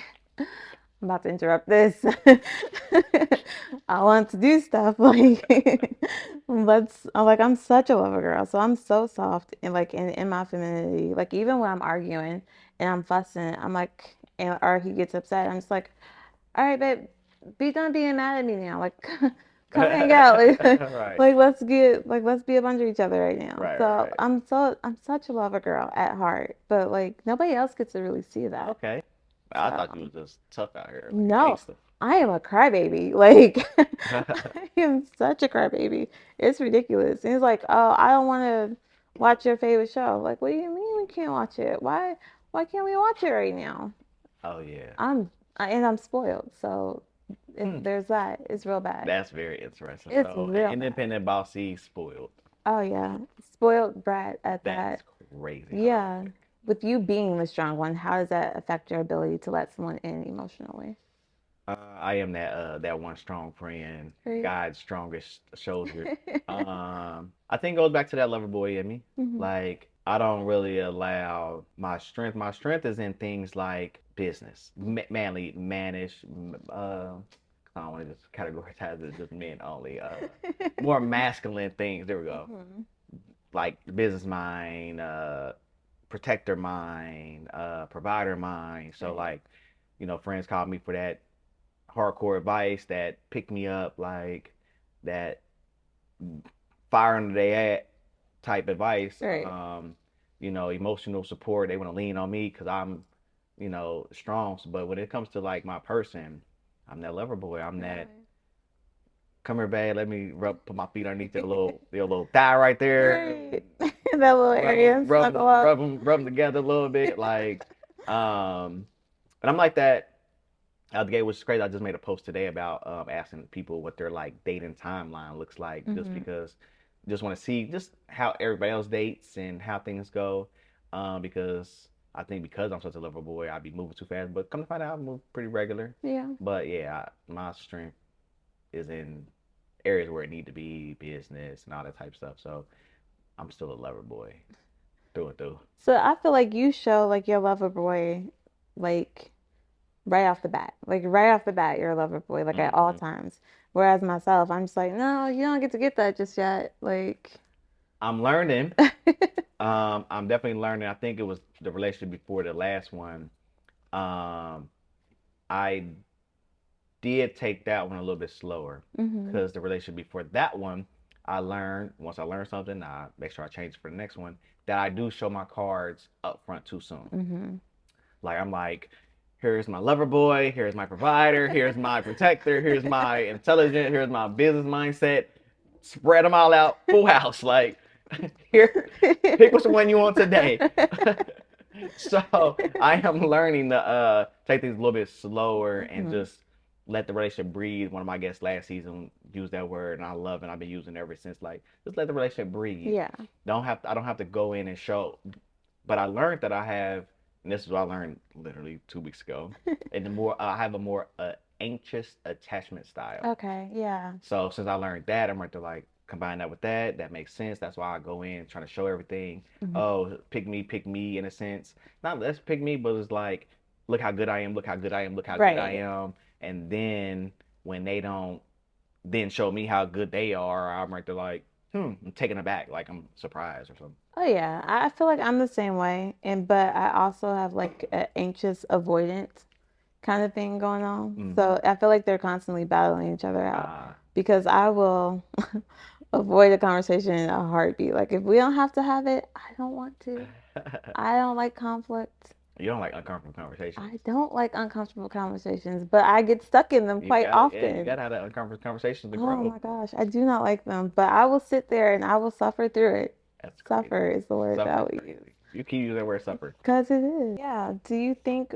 I'm about to interrupt this. I want to do stuff. Like, I'm such a lover girl. So I'm so soft and like in my femininity. Like even when I'm arguing and I'm fussing, I'm like, or he gets upset, I'm just like, all right, babe, be done being mad at me now. Like, come hang out. Right. Let's be a bunch of each other right now. Right. So Right. I'm such a lover girl at heart, but like nobody else gets to really see that. Okay. I So thought you was just tough out here, like a no, gangster. I am a crybaby. Like I am such a crybaby. It's ridiculous. And it's like, oh, I don't want to watch your favorite show. Like, what do you mean we can't watch it? Why can't we watch it right now? Oh yeah. And I'm spoiled, so Hmm. there's that. It's real bad. That's very interesting. It's So, an real bad. independent bossy spoiled. Oh yeah, spoiled brat at That that. is crazy how that would Yeah, work. with you being the strong one, how does that affect your ability to let someone in emotionally? I am that one strong friend, Right. God's strongest shoulder. I think it goes back to that lover boy in me. Hmm. Like I don't really allow my strength. My strength is in things like business, manly, mannish, I don't want to just categorize it as just men only. More masculine things. There we go. Mhm. Like business mind, protector mind, provider mind. So Right. like, friends call me for that hardcore advice that pick me up, like that fire under their at type advice. Right. Emotional support. They want to lean on me because I'm, strong. But when it comes to like my person, I'm that lover boy. I'm that Right. come here, babe. Let me put my feet underneath your little thigh right there. Right. That little Rub them, area, rub snuggle them, up. rub them together a little bit, like, and I'm like that out the gate, which is crazy. I just made a post today about asking people what their like dating timeline looks like, just Hmm. because just want to see just how everybody else dates and how things go. Because I think because I'm such a lover boy, I'd be moving too fast. But come to find out, I move pretty regular. Yeah. But yeah, my strength is in areas where it need to be, business and all that type of stuff. So I'm still a lover boy through and through. So I feel like you show like your lover boy, like right off the bat. Like right off the bat, you're a lover boy, like at all Hmm. times. Whereas myself, I'm just like, no, you don't get that just yet. Like, I'm learning. I'm definitely learning. I think it was the relationship before the last one. Um, I did take that one a little bit slower hmm because the relationship before that one, I learned once I learned something, I make sure I change it for the next one. That I do show my cards up front too soon. hmm Like I'm like, here's my lover boy, here's my provider, here's my protector, here's my intelligent, here's my business mindset. Spread them all out, full house. Like here, pick which one you want today. So I am learning to take things a little bit slower and hmm just let the relationship breathe. One of my guests last season used that word, and I love it. I've been using it ever since. Like, just let the relationship breathe. Yeah. I don't have to go in and show. But I learned that I have, and this is what I learned literally 2 weeks ago. And the more I have a more anxious attachment style. Okay. Yeah. So since I learned that, I'm going to like combine that with that. That makes sense. That's why I go in trying to show everything. hmm Oh, pick me in a sense. Not let's pick me, but it's like, look how good I am, look how good I am, look how good I Right. am. And then when they don't then show me how good they are, I'm right there like, I'm taken aback, like I'm surprised or something. Oh yeah. I feel like I'm the same way, and but I also have like an anxious avoidant kind of thing going on. Mm-hmm. So I feel like they're constantly battling each other out Ah. because I will avoid a conversation in a heartbeat. Like if we don't have to have it, I don't want to. I don't like conflict. You don't like uncomfortable conversations. I don't like uncomfortable conversations, but I get stuck in them You quite got it. Yeah, you got often. to have that uncomfortable conversations to Oh grow. my gosh, I do not like them, but I will sit there and I will suffer through it. That's crazy. Suffer is the word that I Suffer is would use. crazy. You keep using that word suffer. Because it is. Yeah. Do you think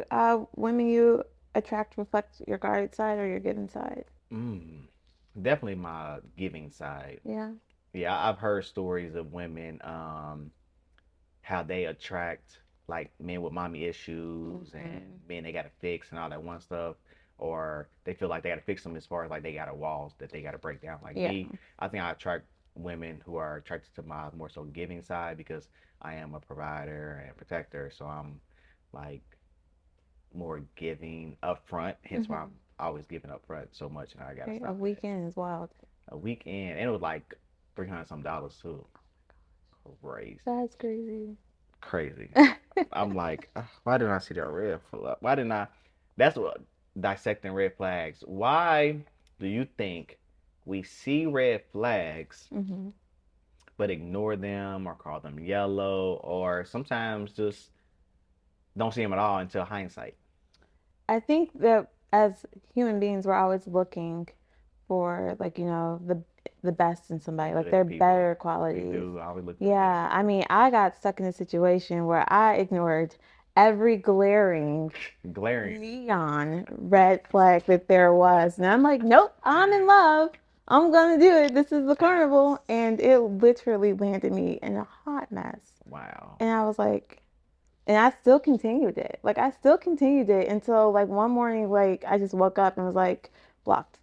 women you attract reflect your guarded side or your given side? Mm, definitely my giving side. Yeah. Yeah, I've heard stories of women, how they attract like men with mommy issues and hmm men they gotta fix and all that one stuff, or they feel like they gotta fix them as far as like they got a walls that they gotta break down. Like Yeah. me, I think I attract women who are attracted to my more so giving side because I am a provider and protector, so I'm like more giving upfront. Hence why I'm hmm always giving upfront so much, and I gotta Okay. A stop that. weekend is wild. A weekend, and it was like $300 some dollars too. Crazy, That's crazy. crazy. I'm like, why didn't I see that red flag? Why didn't I? That's what dissecting red flags. Why do you think we see red flags hmm but ignore them or call them yellow or sometimes just don't see them at all until hindsight? I think that as human beings, we're always looking for like, the best in The somebody, like good their people. better We qualities. do. I always look for the good Yeah, I mean, I got stuck in a situation where I ignored every glaring people. Glaring. neon red flag that there was. And I'm like, nope, I'm in love. I'm gonna do it. This is the carnival. And it literally landed me in a hot mess. Wow. And I was like, and I still continued it. Like I still continued it until like one morning, like I just woke up and was like, blocked,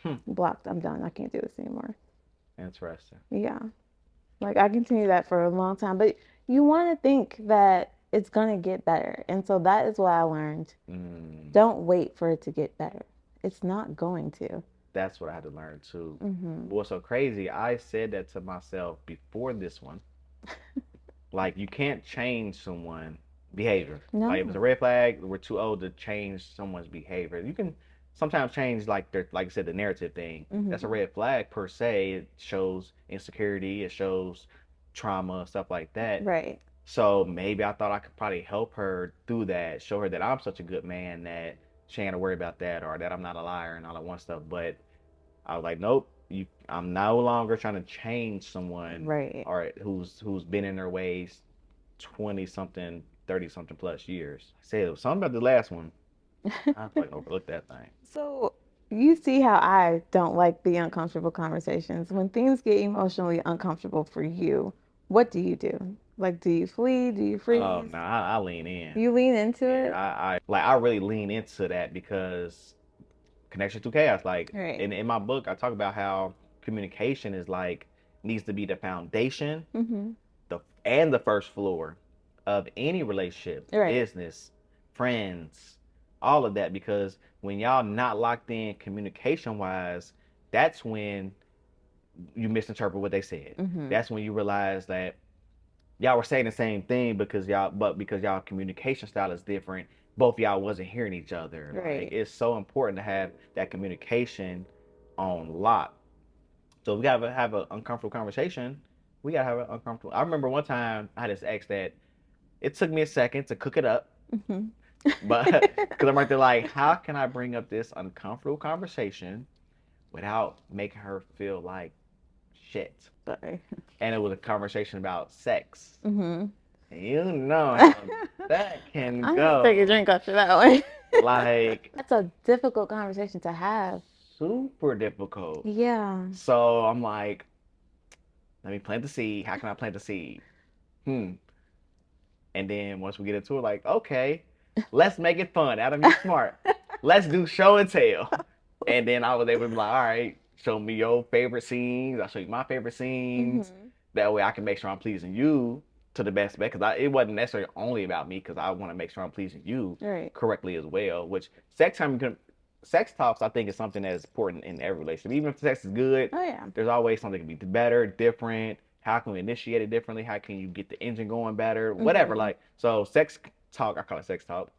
Hmm. blocked. I'm done. I can't do this anymore. Interesting. Yeah. Like I continued that for a long time. But you want to think that it's gonna get better. And so that is what I learned. Mm. Don't wait for it to get better. It's not going to. That's what I had to learn too. Mm-hmm. What's so crazy, I said that to myself before this one. Like, you can't change someone' behavior. Like, if it's a No. red flag, we're too old to change someone's behavior. You can sometimes change, like, their, like I said, the narrative thing. That's a Mm-hmm. red flag per se. It shows insecurity, it shows trauma, stuff like that. Right. So maybe I thought I could probably help her through that, show her that I'm such a good man that she ain't to worry about that, or that I'm not a liar and all that one stuff. But I was like, nope, I'm no longer trying to change someone Right. or who's been in their ways 20 something, 30 something plus years. I said something about the last one. I fucking overlooked that thing. So you see how I don't like the uncomfortable conversations. When things get emotionally uncomfortable for you, what do you do? Like, do you flee? Do you Oh freeze? no, I lean in. You lean into Yeah, it? I really lean into that because Connection Thru Chaos. Like, Right. in my book, I talk about how communication is like needs to be the foundation, Mm-hmm. the first floor of any relationship, Right. business, friends, all of that. Because when y'all not locked in communication wise, that's when you misinterpret what they said. Mm-hmm. That's when you realize that y'all were saying the same thing because y'all communication style is different. Both y'all wasn't hearing each other. Like, Right. it's so important to have that communication on lock. So if we gotta have an uncomfortable conversation. We gotta have an uncomfortable. I remember one time I had this ex that it took me a second to cook it up, Mm-hmm. but because I'm right there, like, how can I bring up this uncomfortable conversation without making her feel like shit? Sorry. And it was a conversation about sex. Mm-hmm. And you know how that can I'm gonna take a go. drink after that one. Like, That's a difficult conversation to have. super difficult. Yeah. So I'm like, let me plant the seed. How can I plant the seed? Hmm. And then once we get into it, like, okay, let's make it fun. Adam, you smart. Let's do show and tell. And then I was able to be like, all right, show me your favorite scenes. I'll show you my favorite scenes. Mm-hmm. That way I can make sure I'm pleasing you to the best bet. Because it wasn't necessarily only about me, because I want to make sure I'm pleasing you Right. correctly as well. Which sex talks, I think, is something that is important in every relationship. Even if sex is good, Oh yeah. there's always something that can be better, different. How can we initiate it differently? How can you get the engine going better? Whatever. Mm-hmm. Like, so sex talk, I call it sex talk.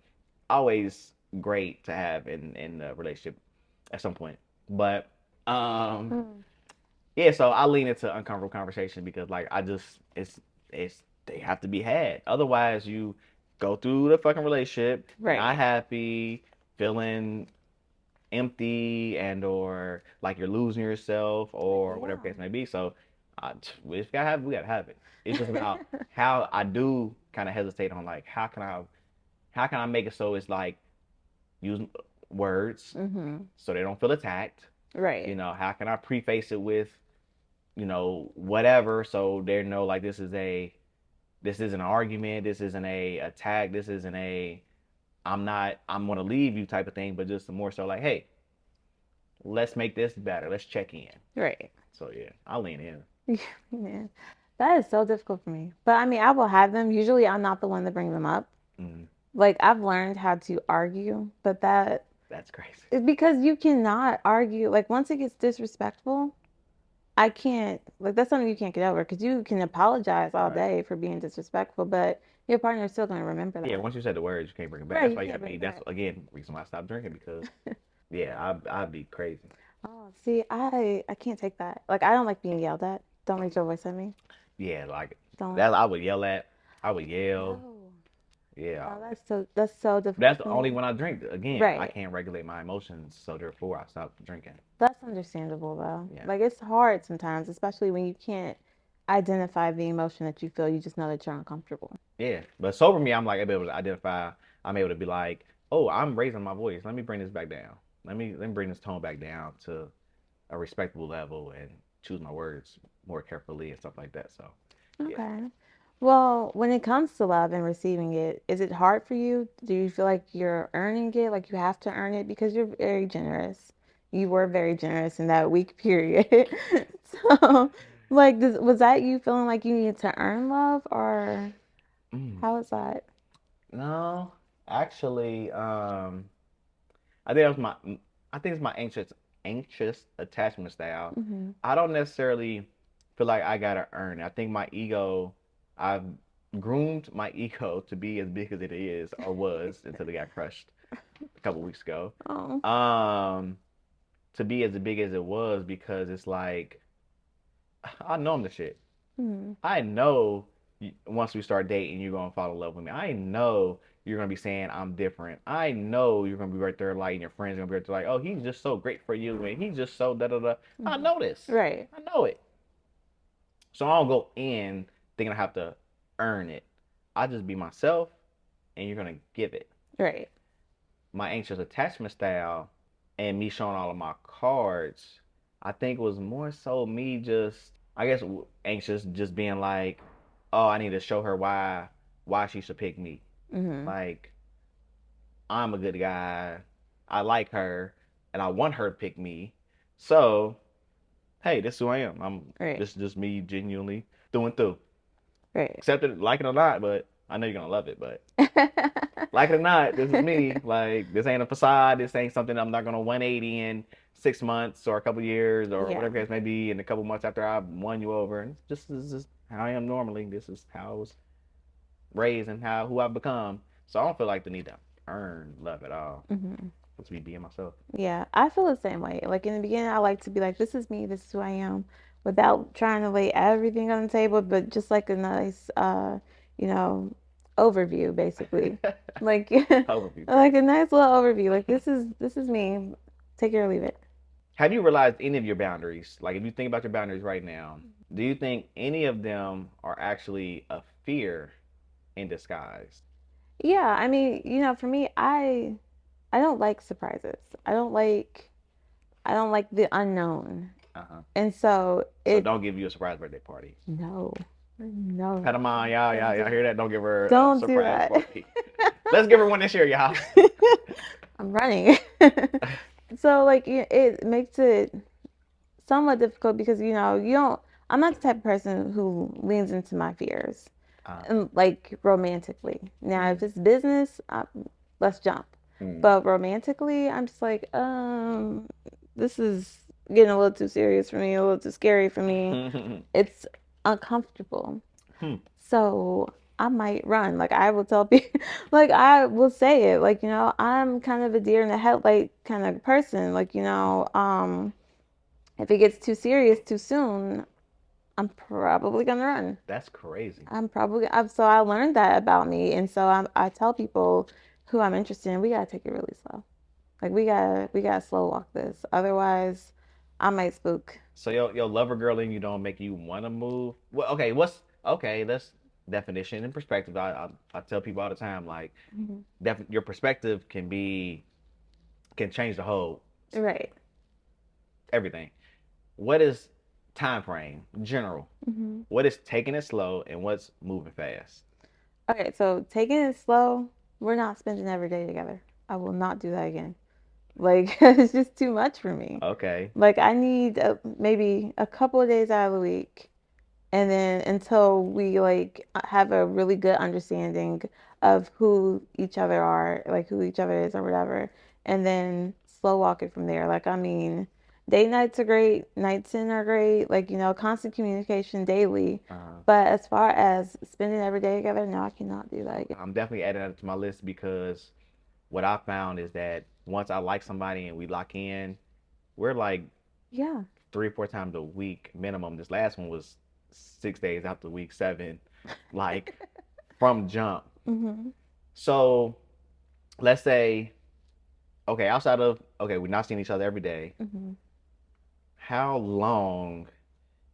Always great to have in a relationship at some point. But um Mm. yeah, so I lean into uncomfortable conversation because, like, I just it's they have to be had. Otherwise, you go through the fucking relationship not Right. happy, feeling empty, and or like you're losing yourself or whatever Yeah. case may be. So we gotta have it. It's just about how I do kind of hesitate on, like, how can I make it so it's like use words Mm-hmm. so they don't feel attacked. Right. How can I preface it with, whatever, so they know, like, this isn't an argument, this isn't a attack, this isn't a I'm gonna leave you type of thing, but just more so like, hey, let's make this better. Let's check in. Right. So yeah, I'll lean in. Yeah. That is so difficult for me. But I mean, I will have them. Usually, I'm not the one to bring them up. Mm, Like, I've learned how to argue, but that that's crazy. is because you cannot argue. Like, once it gets disrespectful, I can't, like, that's something you can't get over because you can apologize all Right. day for being disrespectful, but your partner's still going to remember Yeah, that. once you said the words, you can't bring it back. Right. That's You why you can't got bring me. it That's back. again reason why I stopped drinking, because yeah, I'd be crazy. Oh, see, I can't take that. Like, I don't like being yelled at. Don't raise your voice at me. Yeah, like Don't. that. I would yell at. I would yell. No. Yeah, No, that's so that's difficult for only me. when I drink. Again, I Right. can't regulate my emotions, so therefore I stopped drinking. That's understandable though. Yeah, Like it's hard sometimes, especially when you can't identify the emotion that you feel. You just know that you're uncomfortable. yeah. But sober me, I'm like, I'm able to identify. I'm able to be like, oh, I'm raising my voice. Let me bring this back down. Let me bring this tone back down to a respectable level and choose my words more carefully and stuff like that. So yeah. Okay. Well, when it comes to love and receiving it, is it hard for you? Do you feel like you're earning it, like you have to earn it because you're very generous? You were very generous in that week period. So, like, was that you feeling like you needed to earn love, or Mm. how is that? No, actually, I think that was my. I think it's my anxious attachment style. Mm-hmm. I don't necessarily feel like I gotta earn it. I think my ego, I've groomed my ego to be as big as it is or was until it got crushed a couple weeks ago. Oh. Um, to be as big as it was because it's like I know I'm the shit. Mm-hmm. I know once we start dating, you're gonna fall in love with me. I know you're gonna be saying I'm different. I know you're gonna be right there, like, and your friends are gonna be right there, like, oh, he's just so great for you, and he's just so da da da. I Mm-hmm. know this. Right. I know it. So I don't go in thinking I have to earn it. I just be myself, and you're gonna give it. Right. My anxious attachment style and me showing all of my cards, I think was more so me just, I guess, anxious, just being like, oh, I need to show her why she should pick me. Mm-hmm. Like, I'm a good guy. I like her, and I want her to pick me. So, hey, this is who I am. Right. This is just me genuinely through and through. Right. Accept it, like it or not, but I know you're gonna love it. But like it or not, this is me. Like, this ain't a facade. This ain't something I'm not gonna 180 in 6 months or a couple years or Yeah. whatever the case may be in a couple months after I've won you over. And just this is how I am normally. This is how I was raised and how who I've become. So I don't feel like the need to earn love at all. Mm-hmm. Just me being myself. Yeah, I feel the same way. Like in the beginning, I like to be like, this is me, this is who I am, without trying to lay everything on the table, but just like a nice, you know, overview, basically. Like, Overview. like a nice little overview. Like this is me. Take it or leave it. Have you realized any of your boundaries? Like, if you think about your boundaries right now, do you think any of them are actually a fear in disguise? Yeah, I mean, for me, I don't like surprises. I don't like the unknown. Uh huh. And so So it don't give you a surprise birthday party. no, no, Pat them on, y'all, don't y'all, do y'all hear that? Don't give her a don't do surprise that. party. Let's give her one this year, y'all. I'm running. So like it makes it somewhat difficult because you don't. I'm not the type of person who leans into my fears, Uh, and like romantically. Now, if mm, it's business, let's jump. mm. But romantically, I'm just like, this is getting a little too serious for me, a little too scary for me. It's uncomfortable. Hmm. So I might run. Like I will tell people, like I will say it. Like I'm kind of a deer in the headlight kind of person. Like if it gets too serious too soon, I'm probably gonna run. That's crazy. So I learned that about me, and so I tell people who I'm interested in, we gotta take it really slow. Like we gotta slow walk this. Otherwise, I might spook. So your lover girl in you don't make you want to move. Well, okay, what's okay? That's definition and perspective. I tell people all the time, like, Mhm. your perspective can change the whole Right. everything. What is time frame general? Hmm. What is taking it slow and what's moving fast? Okay, so taking it slow, we're not spending every day together. I will not do that again. Like it's just too much for me. Okay. Like I need maybe a couple of days out of the week, and then until we like have a really good understanding of who each other are, like who each other is or whatever, and then slow walk it from there. Like I mean, date nights are great, nights in are great, like constant communication daily. Uh, But as far as spending every day together, no, I cannot do that again. I'm definitely adding that to my list because what I found is that once I like somebody and we lock in, we're like Yeah. 3 or 4 times a week minimum. This last one was 6 days after week 7, like from jump. Mhm. So let's say, okay, outside of, okay, we're not seeing each other every day. Mhm. How long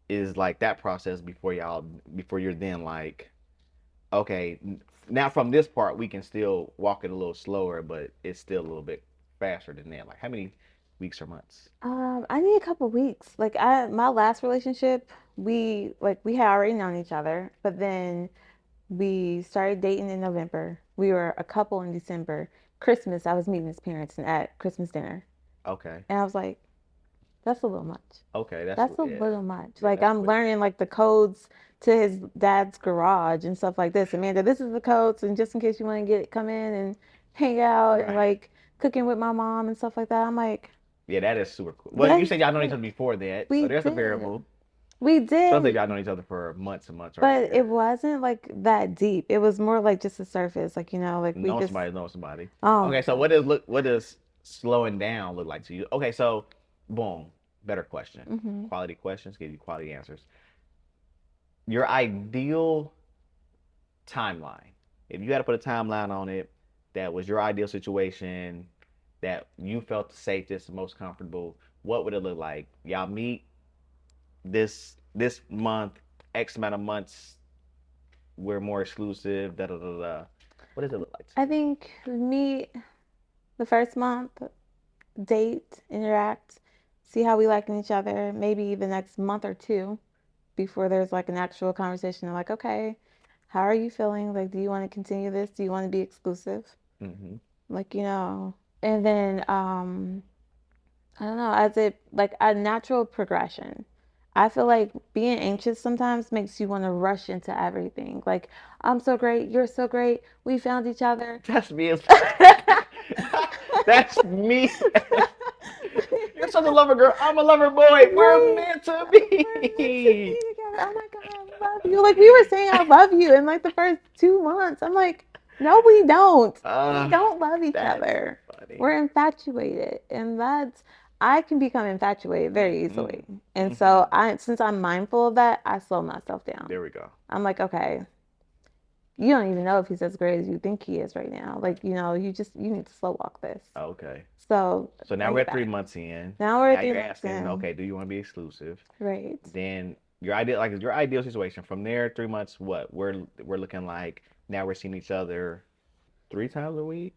is like that process before you're then like, okay, now from this part we can still walk it a little slower, but it's still a little bit faster than that. Like how many weeks or months? I need a couple weeks. Like my last relationship, we had already known each other, but then we started dating in November. We were a couple in December. Christmas, I was meeting his parents and at Christmas dinner. Okay. And I was like, that's a little much. Okay, that's That's a yeah. little much. Yeah, Like that's I'm quick. learning like the codes to his dad's garage and stuff like this. Amanda, this is the codes, and just in case you want to come in and hang out and Right. like cooking with my mom and stuff like that. I'm like, Yeah, that is super cool. Well, you That's said y'all known each cool. other before that, so We there's a did. variable. We So I think did. y'all known each other for months and months right But it there. wasn't like that deep. It was more like just the surface. Like, like we Knowing just, somebody, knowing somebody. oh Okay, my so gosh. what does slowing down look like to you? Okay, so boom, better question. Hmm. Quality questions give you quality answers. Your ideal timeline. If you had to put a timeline on it, that was your ideal situation, that you felt the safest, most comfortable. What would it look like? Y'all meet this month, X amount of months. We're more exclusive. Da da da da. What does it look like to I you? think me, the first month, date, interact, see how we like in each other, maybe the next month or two before there's like an actual conversation. Like, okay, how are you feeling? Like, do you want to continue this? Do you want to be exclusive? Mm-hmm. Like, and then I don't know, as it like a natural progression. I feel like being anxious sometimes makes you want to rush into everything. Like, I'm so great, you're so great, we found each other. That's me as that's me. You're such a lover girl. I'm a lover boy. We're Right. meant to We're meant to be. be together. Oh my God, I love you. Like we were saying I love you in like the first 2 months. I'm like, no, we don't. We Uh, don't love each that's other. funny. We're infatuated. And I can become infatuated very Mm-hmm. easily. And Mm-hmm. so since I'm mindful of that, I slow myself down. There we go. I'm like, okay, you don't even know if he's as great as you think he is right now. Like, you need to slow walk this. Okay. So So now bring we're it at three back. months in. Now we're Now at three you're months asking, in. okay, do you want to be exclusive? Right. Then your ideal, like your ideal situation. From there, 3 months. What we're looking like now. We're seeing each other 3 times a week.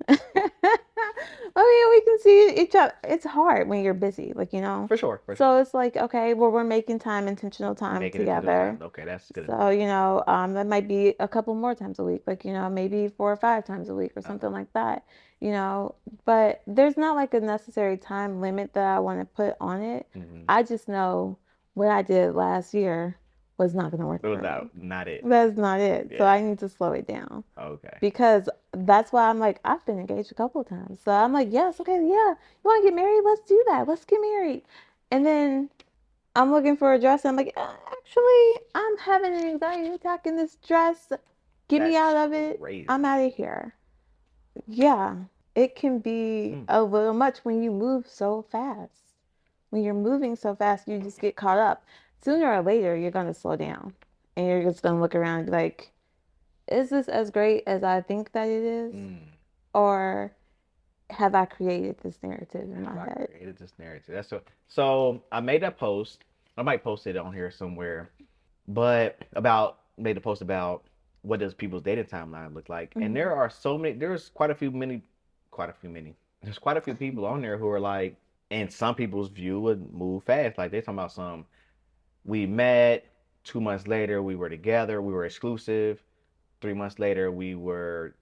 I mean, we can see each other. It's hard when you're busy, like, For sure. For sure. So it's like, okay, well, we're making time, intentional time Making intentional together. time. Okay, that's good enough. So, that might be a couple more times a week, like, maybe 4 or 5 times a week or something like that, you know. But there's not like a necessary time limit that I want to put on it. Mm-hmm. I just know what I did last year was not going to work It was for me. not it. That's not it. So Yeah. I need to slow it down Okay. because that's why I'm like, I've been engaged a couple of times. So I'm like, yes, okay, yeah. You want to get married? Let's do that. Let's get married. And then I'm looking for a dress. And I'm like, actually, I'm having an anxiety attack in this dress. Get me out That's of it. I'm crazy. out of here. Yeah, it can be Mm. a little much when you move so fast. When you're moving so fast, you just get caught up. Sooner or later, you're going to slow down and you're just going to look around and be like, is this as great as I think that it is? Mm. Or have I created this narrative in my Have I head? created this narrative? That's so. So I made that post. I might post it on here somewhere. But about made a post about what does people's dating timeline look like, and Hmm. there are so many. There's quite a few many, quite a few many. There's quite a few people on there who are like, in some people's view, would move fast. Like they talking about some. We met 2 months later. We were together. We were exclusive. 3 months later, we were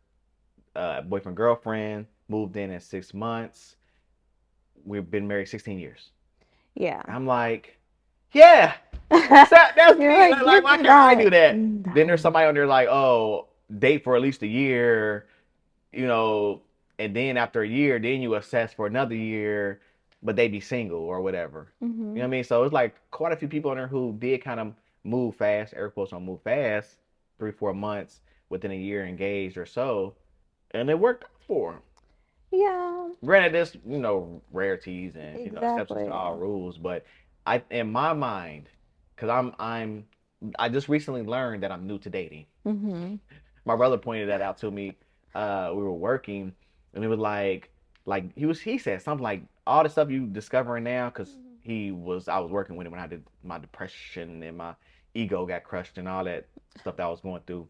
boyfriend girlfriend. Moved in 6 months. We've been married 16 years. Yeah. I'm like, yeah, that's You're me. like, Like, give why me can't I do that. that? Then there's No. somebody on there like, oh, date for at least a year, you know, and then after a year, then you assess for another year, but they be single or whatever. You know Hmm. what I mean? So it's like quite a few people on there who did kind of move fast, air quotes on move fast, 3, 4 months within a year engaged or so, and it worked out for them. Yeah, Granted, there's rarities and exceptions to exactly. all rules, but I in my mind, because I just recently learned that I'm new to dating. Hmm. My brother pointed that out to me. We were working, and it was like he said something like all the stuff you discovering now, because I was working with him when I did my depression and my ego got crushed and all that stuff that I was going through.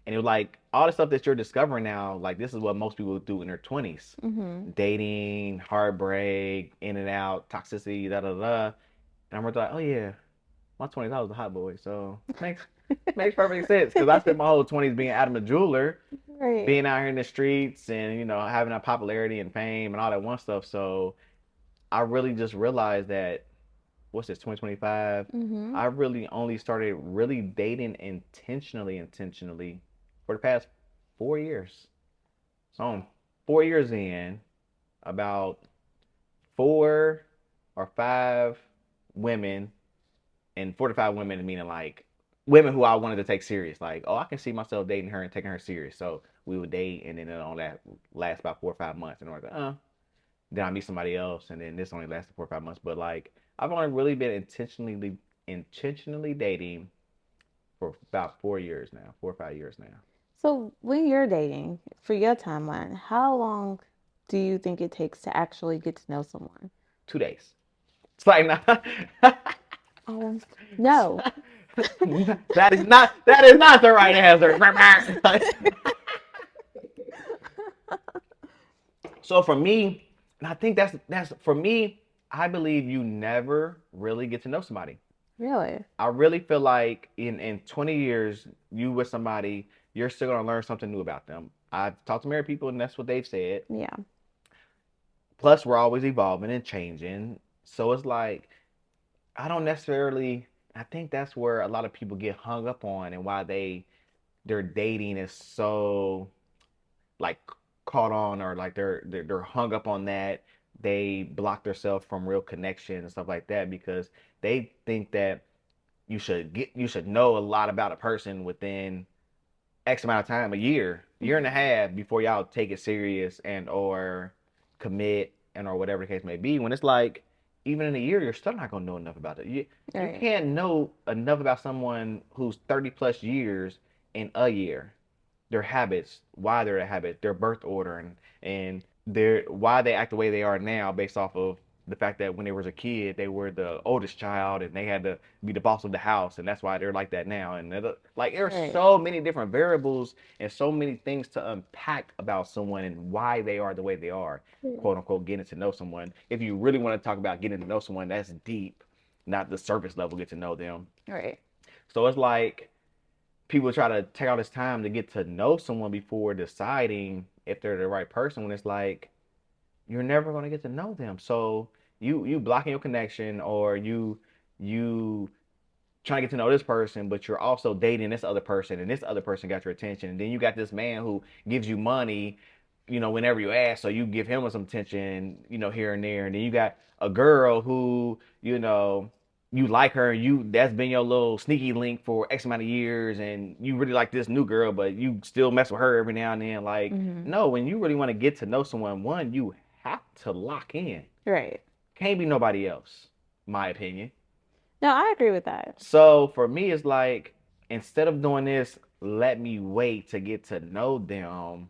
And it was like all the stuff that you're discovering now, like this is what most people do in their 20s. Hmm. Dating, heartbreak, in and out, toxicity, da da da. And I'm like, oh yeah, my 20s, I was a hot boy. So makes perfect sense. Because I spent my whole 20s being Adam the Jeweler, Right. being out here in the streets and, having that popularity and fame and all that one stuff. So I really just realized that, what's this, 2025? Hmm. I really only started really dating intentionally for the past 4 years. So I'm 4 years in, about 4 or 5 women, and 4 to 5 women meaning like women who I wanted to take serious. Like, oh, I can see myself dating her and taking her serious. So we would date, and then it only last about 4 or 5 months, and we're like, then I meet somebody else, and then this only lasted 4 or 5 months. But like, I've only really been intentionally dating for about 4 years now, 4 or 5 years now. So when you're dating, for your timeline, how long do you think it takes to actually get to know someone? 2 days. It's like, nah. Um, no. that is not the right answer. So for me, and I think that's for me, I believe you never really get to know somebody. Really? I really feel like in 20 years, you with somebody, you're still gonna learn something new about them. I've talked to married people, and that's what they've said. Yeah. Plus, we're always evolving and changing. So it's like I don't necessarily. I think that's where a lot of people get hung up on, and why their dating is so like caught on, or like they're hung up on that. They block themselves from real connection and stuff like that because they think that you should know a lot about a person within X amount of time, a year and a Mhm. half before y'all take it serious and or commit and or whatever the case may be. When it's like even in a year, you're still not gonna know enough about it. You Right. can't know enough about someone who's 30 plus years in a year. Their habits, why they're a habit, their birth order, and their why they act the way they are now based off of the fact that when they was a kid they were the oldest child and they had to be the boss of the house, and that's why they're like that now. And like there are Right. so many different variables and so many things to unpack about someone and why they are the way they are, Right. quote unquote, getting to know someone. If you really want to talk about getting to know someone, that's deep, not the surface level get to know them. Right. So it's like people try to take all this time to get to know someone before deciding if they're the right person, when it's like you're never going to get to know them. So you blocking your connection, or you trying to get to know this person, but you're also dating this other person, and this other person got your attention, and then you got this man who gives you money, whenever you ask, so you give him some attention, here and there, and then you got a girl who, you like her, and you that's been your little sneaky link for X amount of years, and you really like this new girl, but you still mess with her every now and then. Like, Hmm. no, when you really want to get to know someone, one, you have to lock in. Right. Can't be nobody else, my opinion. No, I agree with that. So for me, it's like instead of doing this, let me wait to get to know them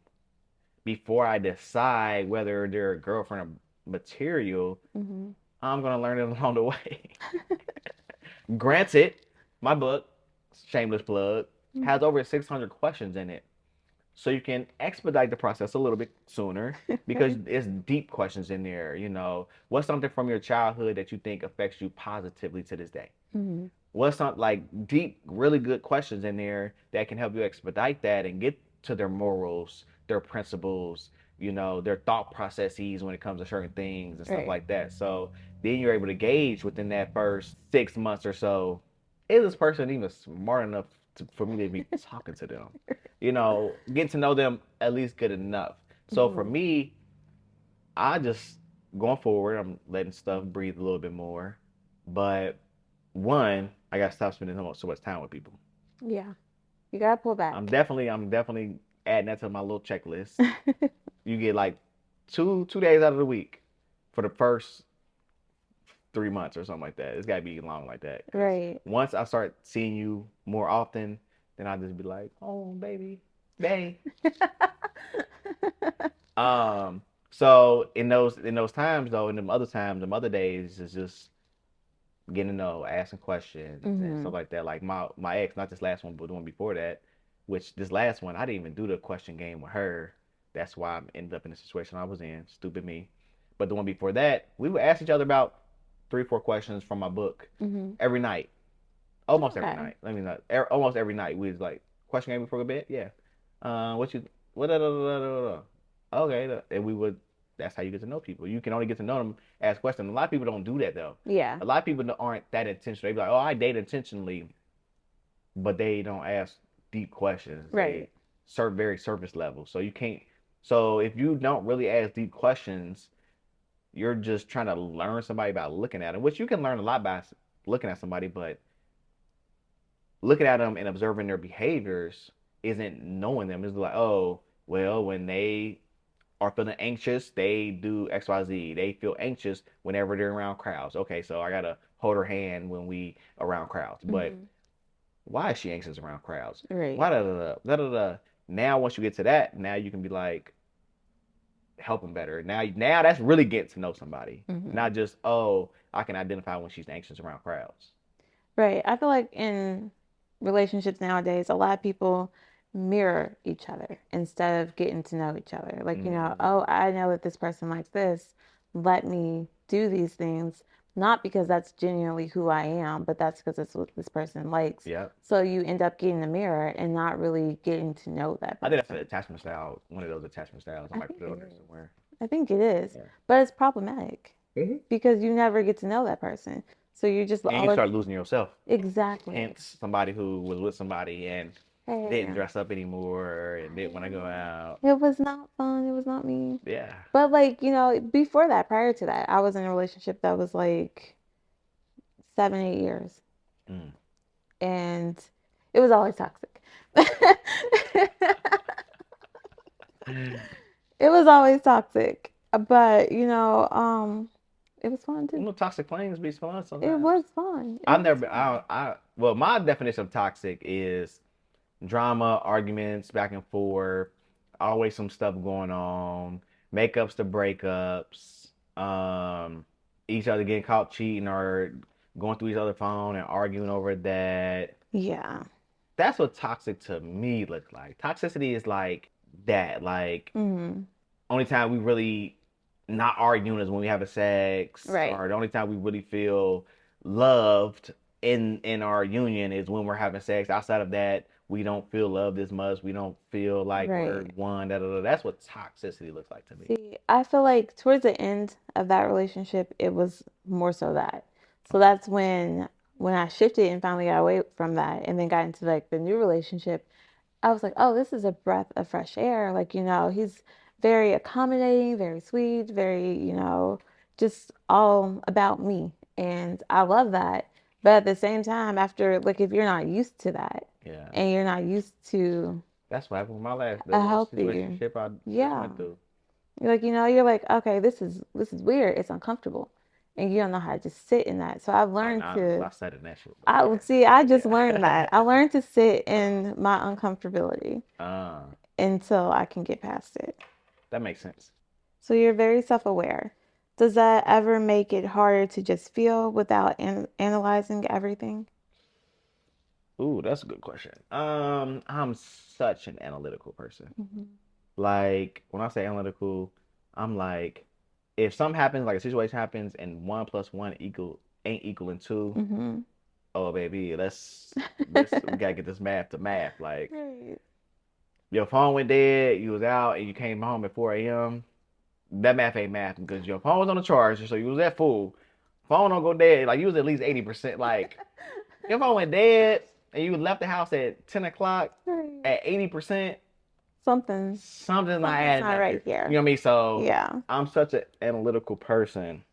before I decide whether they're a girlfriend or material. Hmm. I'm gonna learn it along the way. Granted, my book, shameless plug, has over 600 questions in it, so you can expedite the process a little bit sooner because Right. it's deep questions in there. What's something from your childhood that you think affects you positively to this day? Hmm. What's not like deep, really good questions in there that can help you expedite that and get to their morals, their principles, their thought processes when it comes to certain things and stuff Right. like that. So then you're able to gauge within that first 6 months or so, is this person even smart enough for me to be talking to them? Getting to know them at least good enough. So for Hmm. me, I just going forward, I'm letting stuff breathe a little bit more. But one, I gotta stop spending so much time with people. Yeah. You gotta pull I'm back. definitely, I'm definitely adding that to my little checklist. You get like two days out of the week for the first 3 months or something like that. It's gotta be long like that. Cause Right. once I start seeing you more often, then I just be like, oh baby, babe. Um, so in those times though, in them other times, them other days, it's just getting to know, asking questions and stuff Hmm. like that. Like my ex, not this last one, but the one before that, which this last one I didn't even do the question game with her. That's why I ended up in the situation I was in. Stupid me. But the one before that, we would ask each other about 3, 4 questions from my book Hmm. every night, almost every Okay. night. Let me not, almost every night. We was like question game before bed. Yeah. What you what? Da, da, da, da, da. Okay, and we would. That's how you get to know people. You can only get to know them, ask questions. A lot of people don't do that though. Yeah. A lot of people aren't that intentional. They be like, "Oh, I date intentionally," but they don't ask deep questions. They Right. serve very surface level. So you can't. So if you don't really ask deep questions, you're just trying to learn somebody by looking at them, which you can learn a lot by looking at somebody, but looking at them and observing their behaviors isn't knowing them. It's like, oh, well, when they are feeling anxious, they do XYZ. They feel anxious whenever they're around crowds. Okay, so I gotta hold her hand when we around crowds. But Mhm. why is she anxious around crowds? Right. Why da da da da da da? Now, once you get to that, now you can be like, help them better. Now that's really getting to know somebody, Mhm. not just oh, I can identify when she's anxious around crowds. Right. I feel like in relationships nowadays, a lot of people mirror each other instead of getting to know each other. Like, Mm, oh, I know that this person likes this. Let me do these things, not because that's genuinely who I am, but that's because it's what this person likes. yep. So you end up getting a mirror and not really getting to know that I think that's an person. attachment style. One of those attachment styles. I I might think put it it on there is. somewhere. I think it is, Yeah. but it's problematic Hmm. because you never get to know that person. So you're just And you always start losing yourself. exactly. Hence, somebody who was with somebody and Hey. didn't dress up anymore and didn't want to go out. It was not fun. It was not me. Yeah. But like, before that, prior to that, I was in a relationship that was like 7, 8 years. Mm. And it was always toxic. It was always toxic. But, it was fun You too. know, toxic flames be fun It sometimes. was fun. It I've was never been. fun. Well, my definition of toxic is drama, arguments, back and forth, always some stuff going on, makeups to breakups, each other getting caught cheating or going through each other's phone and arguing over that. Yeah. That's what toxic to me looks like. Toxicity is like that. Like Hmm. only time we really not arguing is when we have a sex, Right. or the only time we really feel loved in our union is when we're having sex. Outside of that, we don't feel loved as much. We don't feel like we're Right. one. Da, da, da. That's what toxicity looks like to me. See, I feel like towards the end of that relationship, it was more so that. So Okay. that's when I shifted and finally got away from that and then got into like the new relationship. I was like, oh, this is a breath of fresh air. Like, he's very accommodating, very sweet, very, just all about me. And I love that. But at the same time, after, like, if you're not used to that Yeah. and you're not used to That's what happened with my last the a little healthy, situationship I just yeah. went through. You're like, you're like, okay, this is weird. It's uncomfortable. And you don't know how to just sit in that. So I've Oh, learned nah, I I said in that shit, but I see, I just learned yeah. that. I learned to sit in my uncomfortability uh, until I can get past it. that makes sense. So you're very self-aware. Does that ever make it harder to just feel without analyzing everything? Ooh, that's a good question. I'm such an analytical person. Hmm. Like when I say analytical, I'm like, if something happens, like a situation happens, and 1 plus 1 ain't equaling two, Hmm. oh baby, let's we gotta get this math to math. Like Right. your phone went dead, you was out, and you came home at 4 a.m. That math ain't math because your phone was on the charger, so you was at full. Phone don't go dead, like you was at least 80%. Like your phone went dead, and you left the house at 10 o'clock Right. at 80%. Something Something's not something's adding not up here. right You know here. what I mean? So Yeah. I'm such an analytical person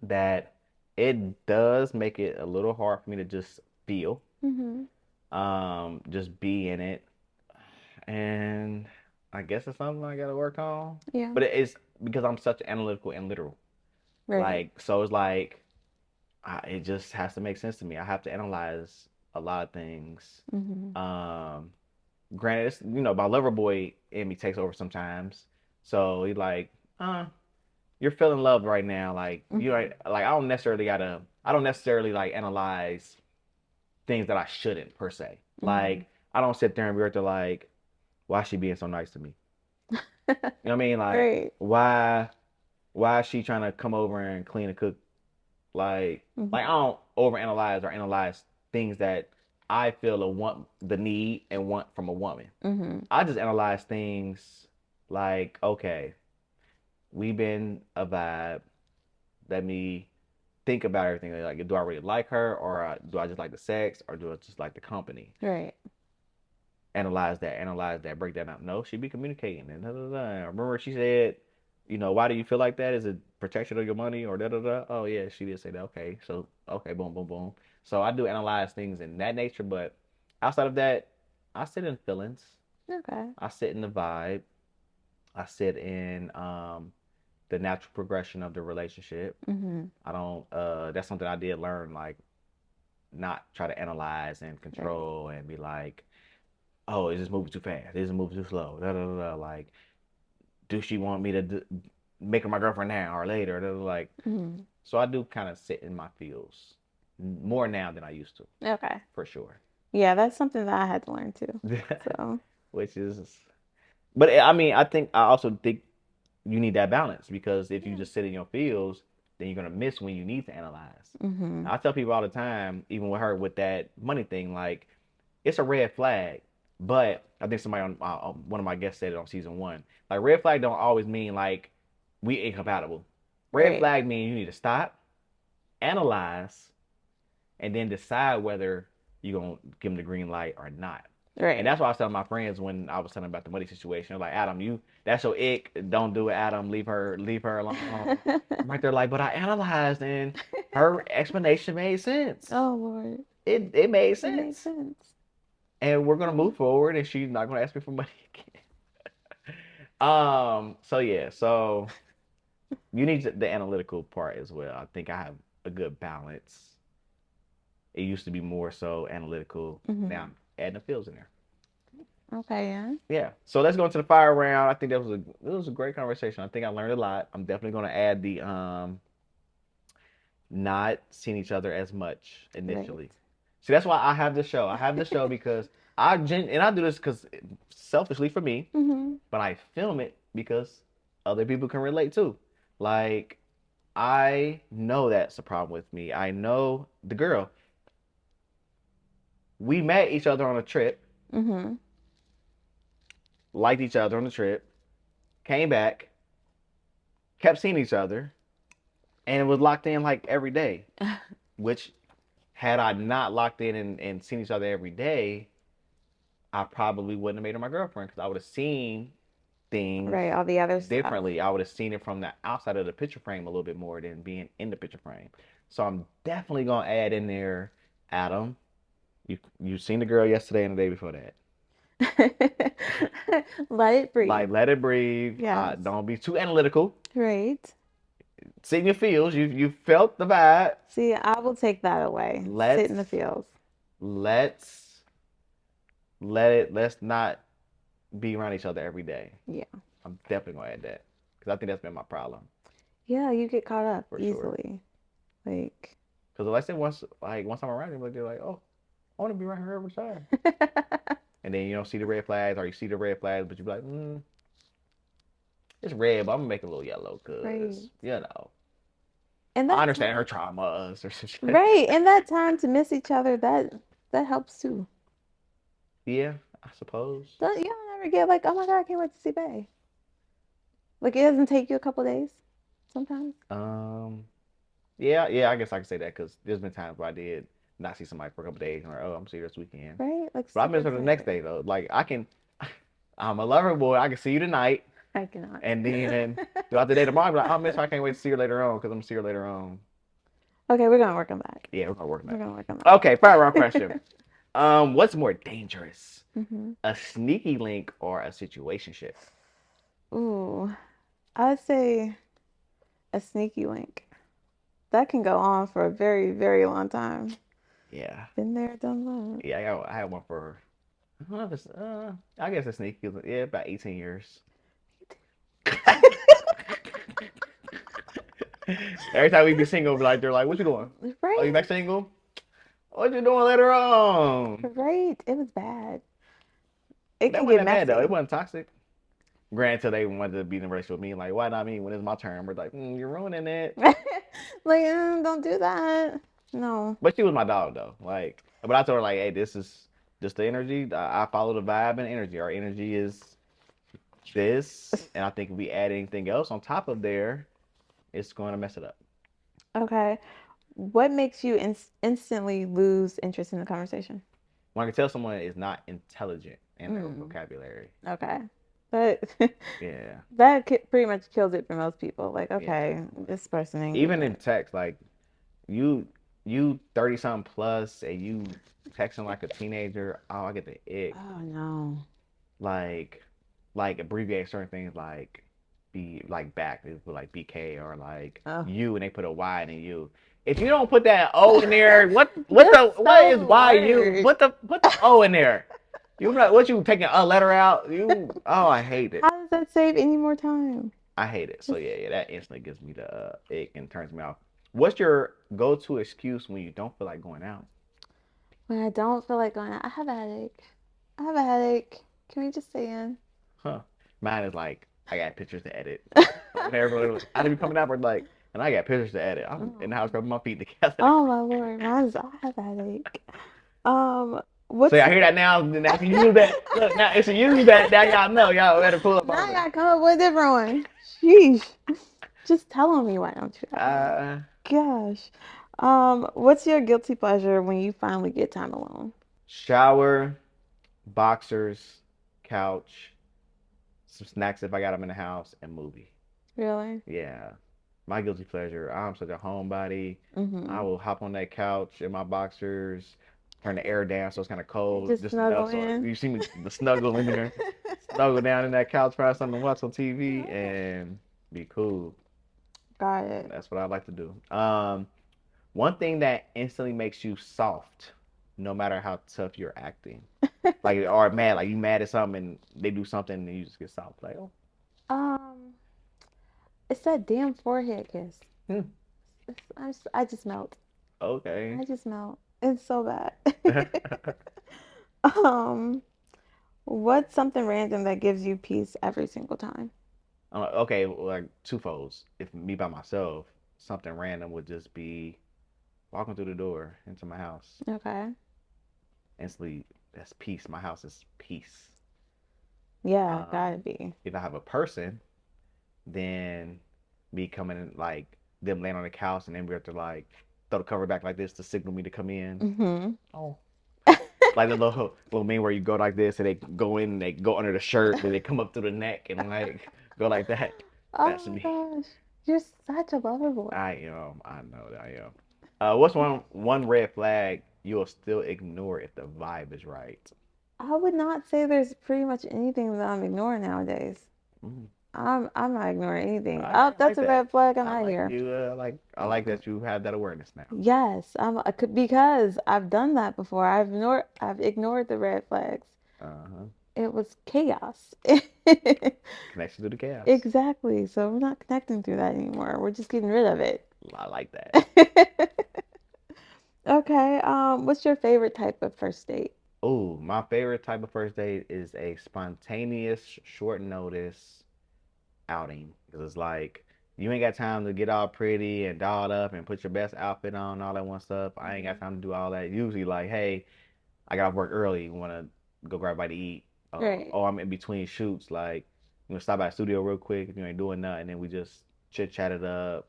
that it does make it a little hard for me to just feel, Hmm. just be in it. And I guess it's something I gotta work on. Yeah. But it's because I'm such analytical and literal. Right. Like, so it's like it just has to make sense to me. I have to analyze a lot of things. Hmm. Um, Granted, it's, my lover boy in me takes over sometimes. So he's like, you're feeling love right now. Like you Hmm. like I don't necessarily like analyze things that I shouldn't per se. Hmm. Like I don't sit there and be like, why is she being so nice to me? You know what I mean? Like Right. why is she trying to come over and clean and cook? Like I Hmm. don't overanalyze or analyze things that I feel a want the need and want from a woman. Hmm. I just analyze things like, okay, we've been a vibe. Let me think about everything. Like, do I really like her, or do I just like the sex, or do I just like the company? Right. Analyze that, break that out. No, she be communicating. And da, da, da. Remember, she said why do you feel like that? Is it protection of your money or da da da? Oh yeah, she did say that. Okay, so okay, boom, boom, boom. So I do analyze things in that nature, but outside of that, I sit in feelings. Okay. I sit in the vibe. I sit in the natural progression of the relationship. Mhm. I don't. That's something I did learn, like not try to analyze and Right. control and be like, oh, is this moving too fast? Is this moving too slow? Da da da. Da. Like, do she want me to make her my girlfriend now or later? Da, da, like, Mhm. so I do kind of sit in my feels more now than I used to, Okay. for sure. Yeah, that's something that I had to learn too. So, Which is, but I mean, I also think you need that balance because if you yeah. just sit in your feels, then you're gonna miss when you need to analyze. Mhm. I tell people all the time, even with her with that money thing, like it's a red flag. But I think somebody on one of my guests said it on season 1. Like red flag don't always mean like we incompatible. Red Right. flag means you need to stop, analyze, and then decide whether you're gonna give them the green light or not. And Right. that's what I was telling my friends when I was telling them about the money situation. They're like, Adam, that's your ick. Don't do it, Adam. Leave her alone. I'm right there like, but I analyzed and her explanation made sense. Oh Lord. It made It made sense. sense. And we're gonna Yeah. move forward and she's not gonna ask me for money again. So yeah, so you need the analytical part as well. I think I have a good balance. It used to be more so analytical. Now Mhm. I'm adding the feels in there. Okay, yeah. Yeah. So let's go into the fire round. I think it was a great conversation. I think I learned a lot. I'm definitely gonna add the not seeing each other as much Right. initially. See, that's why I have the show. I have the show because and I do this because selfishly for me, Mhm. but I film it because other people can relate too. Like I know that's a problem with me. I know the girl. We met each other on a trip, Mhm. liked each other on the trip, came back, kept seeing each other, and it was locked in like every day. Which had I not locked in and seen each other every day, I probably wouldn't have made her my girlfriend because I would have seen things Right, all the other stuff. differently. I would have seen it from the outside of the picture frame a little bit more than being in the picture frame. So I'm definitely gonna add in there, Adam. You seen the girl yesterday and the day before that. Let it Like breathe. let it breathe. Yes. Don't be too analytical. Right. See your feels. You felt the vibe. See, I will take that away. Sit Let's in the fields. let's let's not be around each other every day. Yeah. I'm definitely gonna add that because I think that's been my problem Yeah, you get caught up for sure. easily. Like, Because like I said, once I'm around you, like they're like, oh, I want to be around her every time. And then you don't see the red flags, or you see the red flags, but you be like, it's red, but I'm gonna make it a little yellow, right. cause And I that understand her time, traumas or some shit. right. And that time to miss each other, that helps too. Yeah, I suppose. Don't you don't ever get like, oh my God, I can't wait to see Bay. Like it doesn't take you a couple days sometimes. Um, yeah, I guess I can say that because there's been times where I did not see somebody for a couple days, and like, oh, I'm see you this weekend, Right? Like but I super miss her the next excited. day though. Like I can, I'm a lover boy. I can see you tonight. I cannot. And then throughout the day tomorrow, I'll be like, oh, miss, I can't wait to see her later on because I'm gonna see her later on. Okay, we're gonna work on that. Yeah, we're gonna work on We're that. gonna work on Okay, fire round question. that. What's more dangerous, hmm a sneaky link or a situationship? Ooh, I'd say a sneaky link. That can go on for a very, very long time. Yeah, Been there, done I had one for. I don't know if it's. I guess a sneaky. Yeah, about 18 years. Every time we be single, like they're like, "What you doing? that. Oh, you Right? back single? What you doing later on?" Right. It was bad. It That can wasn't get that bad though. It messy. wasn't toxic. Granted, they wanted to be in a relationship with me. Like, why not me when it's my turn? We're like, you're ruining it. Like, don't do that. No. But she was my dog though. Like, but I told her like, hey, this is just the energy. I follow the vibe and energy. Our energy is this, and I think if we add anything else on top of there, it's going to mess it up. Okay. What makes you instantly lose interest in the conversation? When I can tell someone is not intelligent in their Mm, vocabulary, okay. That Yeah, pretty much kills it for most people. Like, yeah. okay, this person ain't Even getting in it. text, like you you 30 something plus and you texting like a teenager, oh, I get the ick. Oh no. Like abbreviate certain things like be like back, they put like BK or like Oh. you and they put a Y in you. If you don't put that O in there, Just what is spell YU? word. Put the O in there. You like what you taking a letter out? You oh I hate it. How does that save any more time? I hate it. So Just yeah, that instantly gives me the ick and turns me off. What's your go-to excuse when you don't feel like going out? when I don't feel like going out, I have a headache. I have a headache. Can we just stay in? Huh. Mine is like I got pictures to edit. And everybody like, I didn't be coming out, but like, and I got pictures to edit. I'm in the house Oh, rubbing my feet together. oh my Lord, mine's I have a headache. So What's y'all hear that now? Now if you use that, look now if you use that, now y'all know y'all better pull up now on I me. gotta come up with a different one. Sheesh. Just telling me why don't you have a headache? Uh, Gosh. What's your guilty pleasure when you finally get time alone? shower, boxers, couch, some snacks if I got them in the house, and movie. Really? Yeah, my guilty pleasure. I'm such a homebody. I Mm-hmm. will hop on that couch in my boxers, turn the air down so it's kind of cold, Just just snuggle enough so in. you see me the snuggle in there, snuggle down in that couch, find something to watch on TV, and be cool. Got it. That's what I like to do. One thing that instantly makes you soft, no matter how tough you're acting, like or mad, like you mad at something and they do something and you just get soft, like oh, Um, it's that damn forehead kiss. hmm, I just melt. okay. I just melt. It's so bad. Um, what's something random that gives you peace every single time? I'm like, okay, well, like twofolds. If me by myself, something random would just be walking through the door into my house. Okay. Instantly, that's peace. My house is peace. Yeah, Um, gotta be. if I have a person, then me coming in, like them laying on the couch and then we have to like throw the cover back like this to signal me to come in. Mm-hmm. Oh. Like the little meme where you go like this and they go in and they go under the shirt and they come up through the neck and like go like that. Oh That's my me. gosh. You're such a lover boy. I am. I know that I am. What's one red flag you'll still ignore if the vibe is right? I would not say there's pretty much anything that I'm ignoring nowadays. Mm, I'm not ignoring anything. I Oh, that's like a that. red flag. I'm I out of like here. you. I like that you have that awareness now. Yes, because I've done that before. I've ignored the red flags. Uh-huh. It was chaos. Connection to the chaos. Exactly. So we're not connecting through that anymore. We're just getting rid of it. I like that. Okay. What's your favorite type of first date? Oh, my favorite type of first date is a spontaneous, short notice outing. Because it's like you ain't got time to get all pretty and dolled up and put your best outfit on, all that one stuff. I ain't got Hmm. time to do all that. Usually, like, hey, I got off work early. You want to go grab a bite to eat? Right. Or I'm in between shoots. Like, you know, stop by the studio real quick if you ain't doing nothing, and then we just chit chat it up.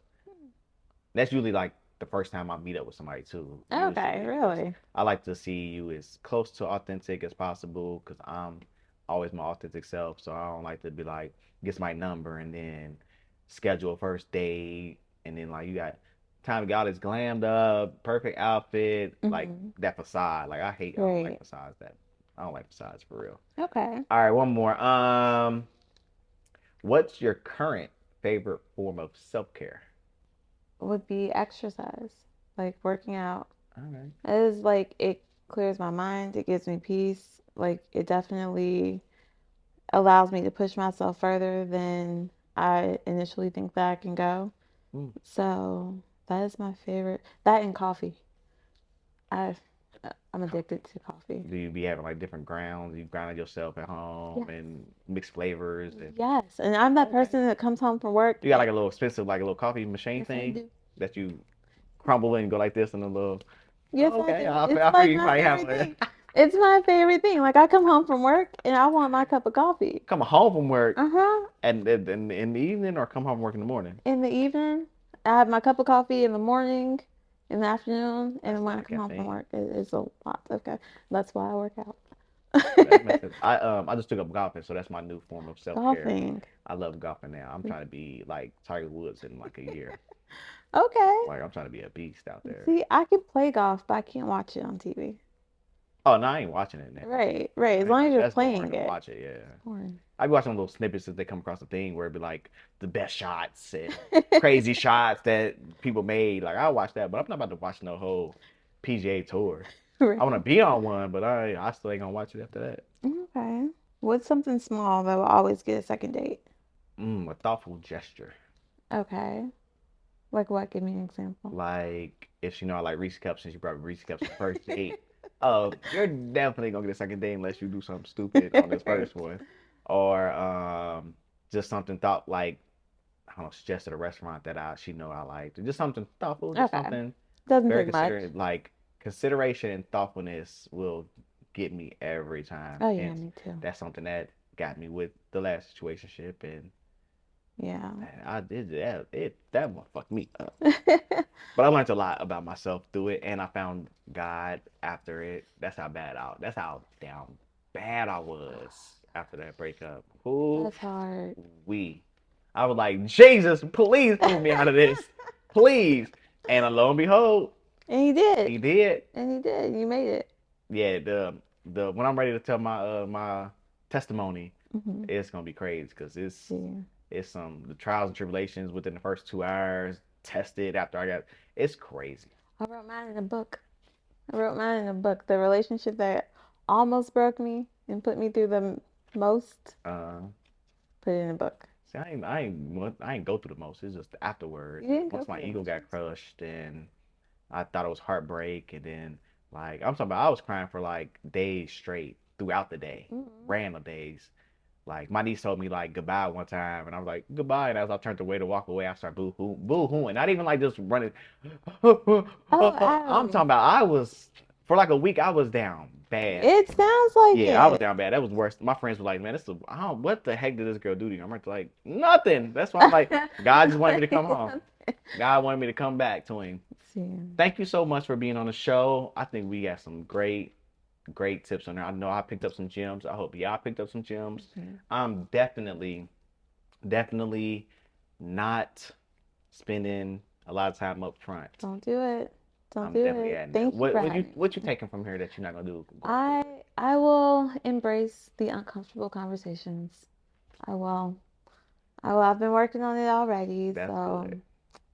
That's usually like the first time I meet up with somebody too. Okay, Usually, because really? I like to see you as close to authentic as possible. Because I'm always my authentic self, so I don't like to be like get my number and then schedule a first date, and then like you got time to get all this glammed up, perfect outfit, like Hmm. that facade. Like I don't like Right. facades. That I don't like facades for real. Okay. All right, one more. What's your current favorite form of self care? Would be exercise, like working out. All right. It is like it clears my mind, it gives me peace. Like it definitely allows me to push myself further than I initially think that I can go. Mm. So that is my favorite. That and coffee. I I'm addicted to coffee. Do you be having like different grounds? You grind it yourself at home Yes. and mix flavors and Yes. And I'm that okay. person that comes home from work. You got like a little expensive like a little coffee machine Yes, I thing do. that you crumble and go like this and a little. Yes, Oh, I okay, do. It's I figure like you my probably have favorite one. thing. It's my favorite thing. Like I come home from work and I want my cup of coffee. Come home from work Uh-huh. and in the evening or come home from work in the morning. In the evening, I have my cup of coffee in the morning, in the afternoon, That's and a when lot I of come home from caffeine. work, it is a lot. Okay, that's why I work out. That makes sense. I just took up golfing, so that's my new form of self care. Golfing. I love golfing now. I'm trying to be like Tiger Woods in like a year. Okay. Like I'm trying to be a beast out there. See, I can play golf, but I can't watch it on TV. Oh no, I ain't watching it now. Right, right. As long as you're That's boring playing to it. watch it. Yeah. Boring. I be watching little snippets as they come across the thing where it be like the best shots and crazy shots that people made. Like I watch that, but I'm not about to watch no whole PGA tour. I want to Right. be on one, but I still ain't gonna watch it after that. Okay. What's something small that will always get a second date? A thoughtful gesture. Okay. Like what? Give me an example. Like if she know I like Reese Cups and she brought me Reese Cups on the first date. Oh, you're definitely gonna get a second date unless you do something stupid on this Right. first one, or just something thought like I don't know, suggested a restaurant that she know I liked, just something thoughtful, just Okay. something Doesn't very take much. considerate. Like consideration and thoughtfulness will get me every time. Oh yeah, Hence, me too. that's something that got me with the last situationship, and Yeah. I did that. That one fucked me up. But I learned a lot about myself through it, and I found God after it. That's how down bad I was after that breakup. Who That's hard. we? I was like, Jesus, please move me out of this, please. And lo and behold, And he did. he did. And he did. You made it. Yeah, the when I'm ready to tell my testimony, Hmm. it's gonna be crazy because Yeah. it's some the trials and tribulations within the first 2 hours. Tested after I got it's crazy. I wrote mine in a book. I wrote mine in a book. The relationship that almost broke me and put me through the most, Uh, put it in a book. See, I ain't go through the most. It's just afterward. You didn't go Once my through the ego got motions. crushed and I thought it was heartbreak, and then like I'm talking about, I was crying for like days straight throughout the day, Hmm. random days. Like my niece told me like goodbye one time, and I was like goodbye, and as I turned away to walk away, I started boo hooing, not even like just running. Oh, I'm talking Allie. about I was for like a week I was down bad. It sounds like Yeah, I was it. down bad. That was worse. My friends were like, "Man, what the heck did this girl do to you?" I'm like, "Nothing." That's why I'm like, God just wanted me to come home. God wanted me to come back to Him. See. Thank you so much for being on the show. I think we got some great tips on there. I know I picked up some gems. I hope y'all picked up some gems. Mhm. I'm definitely not spending a lot of time up front. Don't do it. Don't I'm do definitely it. adding that. Thank you for adding. What you taking from here that you're not gonna do going I forward? I will embrace the uncomfortable conversations. I will. I will. I've been working on it already, That's so good.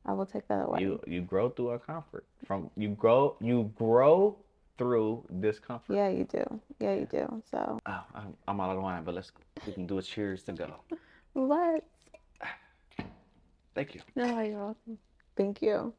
I will take that away. You grow through a comfort. From you grow through discomfort. Yeah, you do. Yeah, you do. So Oh, I'm out of line, but we can do a cheers to go. let's. Thank you. No, you're welcome. Thank you.